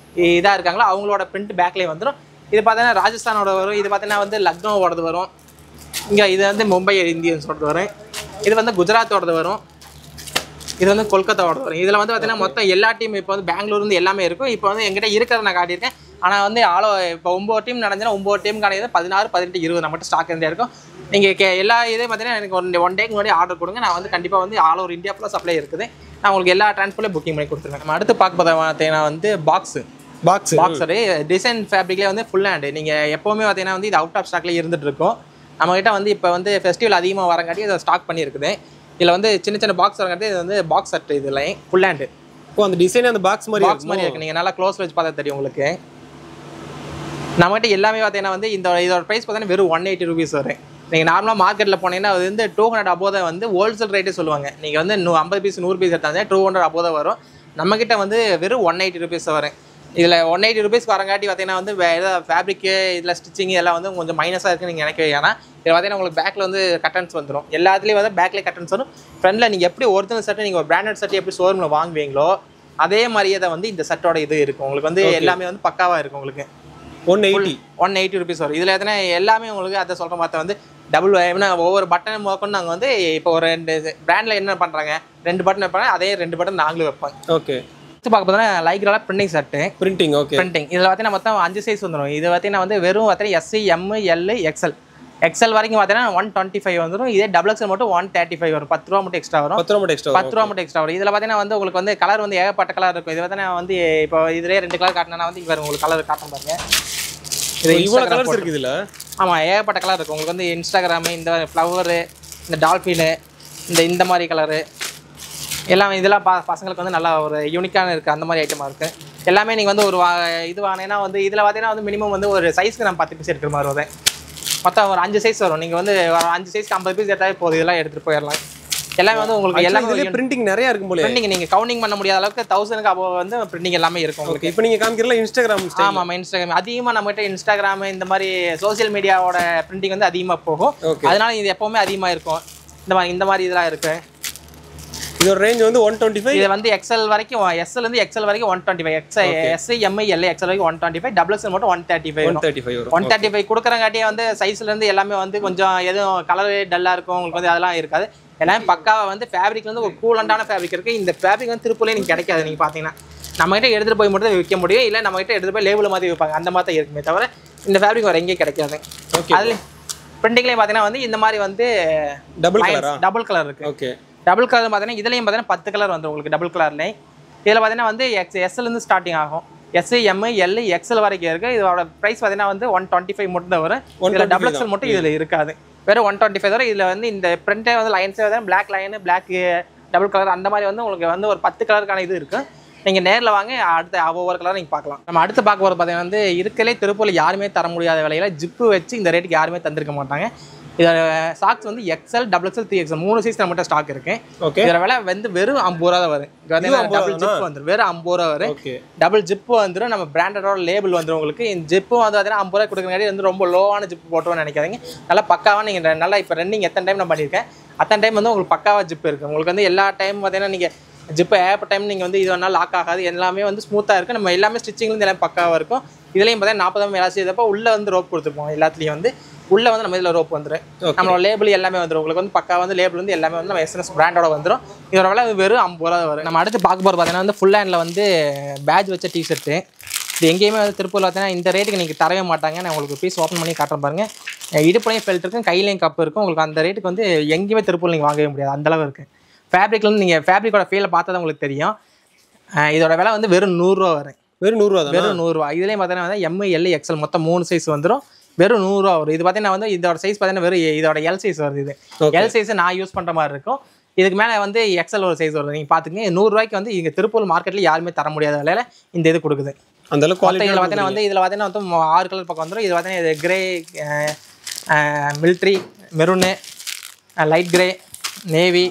இதாக இருக்காங்களோ அவங்களோட பிரிண்ட் பேக்லேயே வந்துடும். இது பார்த்தீங்கன்னா ராஜஸ்தானோட வரும், இது பார்த்தீங்கன்னா வந்து லக்னோவோடது வரும், இங்கே இது வந்து மும்பை இந்தியன்ஸோடது வரும், இது வந்து குஜராத்தோடது வரும், இது வந்து கொல்கத்தாவோட வரும். இதில் வந்து பார்த்தீங்கன்னா மொத்தம் எல்லா டீம் இப்போ வந்து பெங்களூர்லேருந்து எல்லாமே இருக்கும். இப்போ வந்து எங்கிட்ட இருக்கிறத நான் காட்டியிருக்கேன். ஆனால் வந்து இப்போ 9 டீம் நடந்துச்சுன்னா 9 டீம் காணியது 16, 18, 20 நம்மகிட்ட ஸ்டாக் இருந்தே இருக்கும். நீங்கள் எல்லா இதையும் பார்த்தீங்கன்னா எனக்கு ஒன் டேக்கு முன்னாடி ஆர்டர் கொடுங்க. நான் வந்து கண்டிப்பாக வந்து ஆல் ஓவர் இந்தியா ஃபுல்லாக சப்ளை இருக்குது. நான் உங்களுக்கு எல்லா டிரான்ஸ்போர்ட்லேயும் புக்கிங் பண்ணி கொடுத்துருவேன். நம்ம அடுத்து பார்த்தீங்கன்னா வந்து பாக்ஸரு டிசைன் ஃபேப்ரிக்லேயே வந்து ஃபுல் ஹேண்டு. நீங்கள் எப்போவுமே பார்த்தீங்கன்னா வந்து இது அவுட் ஆஃப் ஸ்டாக்லேயே இருந்துட்டு இருக்கும். நம்மகிட்ட வந்து இப்போ வந்து ஃபெஸ்டிவல் அதிகமாக வரங்காட்டி இதை ஸ்டாக் பண்ணியிருக்குது. இதில் வந்து சின்ன சின்ன பாக்ஸ் வரங்காட்டி இது வந்து பாக்ஸ் செட், இதில் ஃபுல் ஹேண்டு. அந்த டிசைன் அந்த பாக்ஸ் மாதிரி இருக்குது. நீங்கள் நல்லா க்ளோஸ் வச்சு பார்த்தா தெரியும் உங்களுக்கு. நம்மகிட்ட எல்லாமே பார்த்தீங்கன்னா வந்து இதோட ப்ரைஸ் பார்த்தீங்கன்னா வெறும் 180 ருபீஸ் வரும். நீங்கள் நார்மலாக மார்க்கெட்டில் போனீங்கன்னா அது வந்து 200 அபோவ் தான் வந்து ஹோல்சேல் ரேட்டே சொல்லுவாங்க. நீங்கள் வந்து 50 பீஸ் 100 பீஸ் எடுத்தாங்க 200 அபோவ் தான் வரும். நம்மக்கிட்ட வந்து வெறும் 180 ருபீஸ் வரும். இதில் 180 ருபீஸ்க்கு வரங்காட்டி பார்த்தீங்கன்னா வந்து ஏதாவது ஃபேப்ரிக்கு இதில் ஸ்டிச்சிங் இதெல்லாம் வந்து கொஞ்சம் மைனஸாக இருக்குன்னு நீங்கள் நினைக்க. ஏன்னா இதில் பார்த்தீங்கன்னா உங்களுக்கு பேக்கில் வந்து கட்டன்ஸ் வந்துடும். எல்லாத்துலேயும் வந்து பேக்லேயே கட்டன்ஸ் வரும். ஃப்ரண்டில் நீங்கள் எப்படி ஒரிஜினல் சட்டை நீங்கள் ஒரு பிராண்டட் சட்டை எப்படி ஷோரூமில் வாங்குவீங்களோ அதே மாதிரியே தான் வந்து இந்த சட்டோட இது இருக்கும். உங்களுக்கு வந்து எல்லாமே வந்து பக்காவாக இருக்கும். உங்களுக்கு 180 ருபீஸ் வரும். இதில் எத்தனை எல்லாமே உங்களுக்கு அதை சொல்கிற மாதிரி வந்து டபுள் ஒவ்வொரு பட்டன் முதற்கொண்டு நாங்கள் வந்து இப்போ ஒரு 2 பிராண்டில் என்ன பண்ணுறாங்க 2 பட்டன் வைப்பாங்க, அதே 2 பட்டன் நாங்களும் வைப்பாங்க. ஓகே. பார்க்க பார்த்தீங்கன்னா லைக்ரால printing shirt printing. Okay. Printing இதில் பார்த்தீங்கன்னா மொத்தம் 5 சைஸ் வந்துடும். இது பார்த்தீங்கன்னா வந்து வெறும் பார்த்தீங்கன்னா SC, M, L, XL வரைக்கும் பார்த்தீங்கன்னா 125 வந்துடும். இதே XXL மட்டும் 135 வரும். 10 ரூபா மட்டும் எக்ஸ்ட்ரா வரும். 10 ரூபா மட்டும் எக்ஸ்ட்ரா வரும். இதில் பார்த்தீங்கன்னா வந்து உங்களுக்கு வந்து கலர் வந்து ஏகப்பட்ட கலர் இருக்கும். இது பார்த்தீங்கன்னா வந்து இப்போ இதிலே 2 கலர் காட்டினா வந்து இவர் உங்களுக்கு கலர் காட்டும் பாருங்க. இது இவ்வளோ கலர்ஸ் இருக்குது இதில். ஆமாம், ஏகப்பட்ட கலர் இருக்கும். உங்களுக்கு வந்து இன்ஸ்டாகிராமு, இந்த ஃப்ளவரு, இந்த டால்ஃபினு, இந்த மாதிரி கலரு எல்லாமே இதெல்லாம் பசங்களுக்கு வந்து நல்லா ஒரு யூனிக்கான இருக்குது. அந்த மாதிரி ஐட்டமாக இருக்குது. எல்லாமே நீங்கள் வந்து ஒரு இது வாங்கினீங்கன்னா வந்து இதில் பார்த்தீங்கன்னா வந்து மினிமம் வந்து ஒரு சைஸ்க்கு நம்ம 10 பீஸ் எடுக்கிற மாதிரி வரும். மொத்தம் ஒரு 5 சைஸ் வரும். நீங்கள் வந்து 5 சைஸ்க்கு 50 பீஸ் எடுத்தாலே போதும். இதெல்லாம் எடுத்துகிட்டு போயிடலாம். எல்லாமே வந்து உங்களுக்கு எல்லாமே பிரிண்டிங் நிறையா இருக்கும் போல. பிரிண்டிங் நீங்கள் கவுண்டிங் பண்ண முடியாத அளவுக்கு 1000க்கு அபோவ் வந்து பிரிண்டிங் எல்லாமே இருக்கும் உங்களுக்கு. இப்போ நீங்கள் காமிக்கிறல இன்ஸ்டாகிராம். ஆமாம், இன்ஸ்டாகிராம் அதிகமாக நம்மகிட்ட இன்ஸ்டாகிராம் இந்த மாதிரி சோசியல் மீடியாவோட பிரிண்டிங் வந்து அதிகமாக போகும். அதனால இது எப்போவுமே அதிகமாக இருக்கும். இந்த மாதிரி இதெல்லாம் இருக்குது. இதோட ரேஞ்ச் வந்து 125. இது வந்து XL வரைக்கும் SL இருந்து XL வரைக்கும் 125, SC, M, L, XL வரைக்கும் 125, XXL மட்டும் 135 வரும். 135 கொடுக்குறங்காட்டியே வந்து சைஸ்ல இருந்து எல்லாமே வந்து கொஞ்சம் எதுவும் கலர் டல்லா இருக்கும். உங்களுக்கு வந்து அதெல்லாம் இருக்காது. எல்லாமே பக்காவா வந்து ஃபேப்ரிக்ல வந்து ஒரு கூலண்டான ஃபேப்ரிக் இருக்கு. இந்த ஃபேப்ரிக் வந்து திருப்பூர்லயே நீங்க கிடைக்காது. நீங்க பாத்தீங்கன்னா நம்ம கிட்ட எடுத்துட்டு போய் மட்டும் விற்க முடியும், இல்ல நம்ம கிட்ட எடுத்துட்டு போய் லேபிள் மாதிரி வைப்பாங்க. அந்த மாதிரி தான் இருக்குமே தவிர இந்த ஃபேப்ரிக் வேற எங்கேயும் கிடைக்காது. அதுல பிரிண்டிங்லேயே பார்த்தீங்கன்னா வந்து இந்த மாதிரி வந்து டபுள் கலர் இருக்கு. ஓகே, டபுள் கலர் பார்த்தீங்கன்னா இதுலேயும் பார்த்தீங்கன்னா 10 கலர் வந்துடும் உங்களுக்கு டபுள் கலர்லேயும். இதில் பார்த்தீங்கன்னா வந்து SLலேருந்து ஸ்டார்டிங் ஆகும். S, M, L, XL வரைக்கும் இருக்குது. இதோட ப்ரைஸ் பார்த்தீங்கன்னா வந்து 125 மட்டும் தான் வரும். இதில் XXL மட்டும் இதில் இருக்காது, வெறும் 125 வரும். இதில் வந்து இந்த பிரிண்டே வந்து லைன்ஸே வந்து black line, black double colour அந்த மாதிரி வந்து உங்களுக்கு வந்து ஒரு 10 கலருக்கான இது இருக்குது. நீங்கள் நேரில் வாங்க, அடுத்த ஒவ்வொரு கலர் நீங்கள் பார்க்கலாம். நம்ம அடுத்து பார்க்க போகிறது பார்த்தீங்கன்னா வந்து இருக்கலே திருப்பூரில் யாருமே தர முடியாத விலையில் ஜிப்பு வச்சு இந்த ரேட்டுக்கு யாருமே தந்திருக்க மாட்டாங்க. இதோட சாக்ஸ் வந்து XL, XXL, 3XL 3 சைஸ் நம்மகிட்ட ஸ்டாக் இருக்கு. இதோட விலை வந்து வெறும் 50 ரூபா தான் வரும். டபுள் ஜிப் வந்துடும், வெறும் 50 ரூபா வரும். டபுள் ஜிப் வந்துடும், நம்ம பிராண்டடோட லேபிள் வந்துடும் உங்களுக்கு. இந்த ஜிப்பு வந்து பார்த்தீங்கன்னா 50 ரூபாய் கொடுக்குறங்காட்டி வந்து ரொம்ப லோவான ஜிப் போட்டுருவோம்னு நினைக்காதீங்க. நல்லா பக்காவாக நீங்கள் நல்லா இப்போ ரன்னிங் எத்தனை டைம் நான் பண்ணியிருக்கேன் அத்தனை டைம் வந்து உங்களுக்கு பக்காவாக ஜிப் இருக்குது. உங்களுக்கு வந்து எல்லா டைம் பார்த்தீங்கன்னா நீங்கள் ஜிப்பு ஏப்ப டைம் நீங்கள் வந்து இது வேணால் லாக் ஆகாது, எல்லாமே வந்து ஸ்மூத்தாக இருக்குது. நம்ம எல்லாமே ஸ்டிச்சிங்லேருந்து எல்லாம் பக்காவாக இருக்கும். இதுலேயும் பார்த்தீங்கன்னா 40 மேலே செய்தப்போ உள்ளே வந்து ரோப் கொடுத்துருப்போம். எல்லாத்துலேயும் வந்து உள்ளே வந்து நம்ம இதில் ரோப் வந்துடும். நம்மளோட லேபிள் எல்லாமே வந்துடும். உங்களுக்கு வந்து பக்கா வந்து லேபிள் வந்து எல்லாமே வந்து நம்ம SNS பிராண்டோட வந்துடும். இதோட விலை வெறும் 50 ரூபா வரும். நம்ம அடுத்து பார்க்க போகிறது பார்த்தீங்கன்னா வந்து ஃபுல் ஹேண்டில் வந்து பேட்ச் வச்ச டிஷர்ட்டு. இது எங்கேயுமே வந்து திருப்பூரில் பார்த்தீங்கன்னா இந்த ரேட்டுக்கு நீங்கள் தரவே மாட்டாங்க. நான் உங்களுக்கு பீஸ் ஓப்பன் பண்ணி காட்டுறேன் பாருங்கள். இடுப்புலையும் பெல்ட் இருக்கும், கையிலையும் கப் இருக்கும். உங்களுக்கு அந்த ரேட்டுக்கு வந்து எங்கேயுமே திருப்பூரில் நீங்கள் வாங்கவே முடியாது, அந்தளவு இருக்குது. ஃபேப்ரிக்லேருந்து நீங்கள் ஃபேப்ரிக்கோட ஃபீலை பார்த்தா உங்களுக்கு தெரியும். இதோட விலை வந்து வெறும் 100 ரூபா வரும். வெறும் 100 ரூபா, வெறும் 100 ரூபா. இதுலேயும் பார்த்தீங்கன்னா வந்து ML, XL மொத்தம் 3 சைஸ் வந்துடும். வெறும் 100 ரூபா வரும். இது பார்த்தீங்கன்னா வந்து இதோட சைஸ் பார்த்தீங்கன்னா வெறும் இதோட L சைஸ் வருது. இது L சைஸ் நான் யூஸ் பண்ணுற மாதிரி இருக்கும். இதுக்கு மேலே வந்து XL ஒரு சைஸ் வருது. நீங்கள் பார்த்துக்கங்க, 100 ரூபாய்க்கு வந்து இங்கே திருப்பூர் மார்க்கெட்டில் யாருமே தர முடியாத விலையில் இந்த இது கொடுக்குது. அந்த அளவுக்கு இதில் பார்த்தீங்கன்னா வந்து இதில் பார்த்தீங்கன்னா வந்து 6 கலர் பக்கம் வந்துடும். இது பார்த்தீங்கன்னா இது grey, military, maroon, light grey, navy,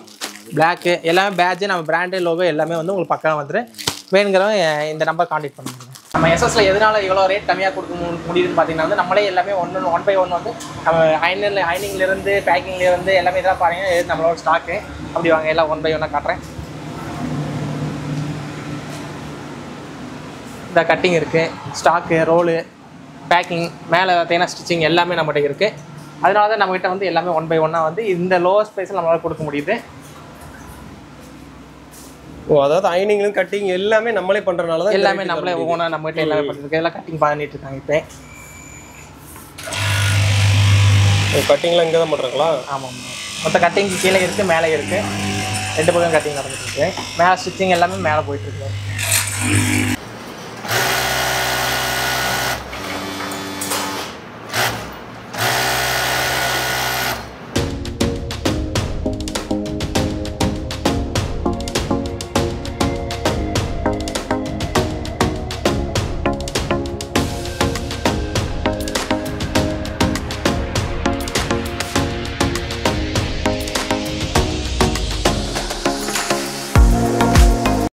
black எல்லாமே பேட்ஜு, நம்ம பிராண்டு லோகோ எல்லாமே வந்து உங்களுக்கு பக்கம் வந்துடும். வேணுங்கிறவங்க இந்த நம்பர் கான்டாக்ட் பண்ணுங்க. நம்ம எஸ்எஸ்ல எதனால இவ்வளோ ரேட் கம்மியாக கொடுக்க முடியுதுன்னு பார்த்தீங்கன்னா வந்து நம்மளே எல்லாமே ஒன் பை ஒன் வந்து நம்ம ஐனிங்லேருந்து பேக்கிங்லேருந்து எல்லாமே இதெல்லாம் பாருங்கள். இது நம்மளோட ஸ்டாக்கு. அப்படி வாங்க எல்லாம் ஒன் பை ஒன்னாக காட்டுறேன். இந்த கட்டிங் இருக்குது, ஸ்டாக்கு, ரோலு, பேக்கிங், மேலே பார்த்தீங்கன்னா ஸ்டிச்சிங் எல்லாமே நம்மகிட்ட இருக்குது. அதனால தான் நம்மகிட்ட வந்து எல்லாமே ஒன் பை ஒன்னாக வந்து இந்த லோவஸ்ட் ப்ரைஸில் நம்மளால் கொடுக்க முடியுது. அதாவது ஐனிங்லும் கட்டிங் எல்லாமே நம்மளே பண்றதுனால தான் எல்லாமே நம்மளே ஓனா நம்மகிட்ட எல்லாமே பண்ணிட்டு எல்லாம் கட்டிங் பண்ணிட்டு இருக்காங்க. இப்போ கட்டிங்லாம் இங்கே தான் பண்ணுறாங்களா? ஆமாம், மொத்த கட்டிங் கீழே இருக்குது, மேலே இருக்குது, 2 பக்கம் கட்டிங் நடந்துட்டு இருக்கு. மேலே ஸ்டிச்சிங் எல்லாமே மேலே போயிட்டு இருக்கு.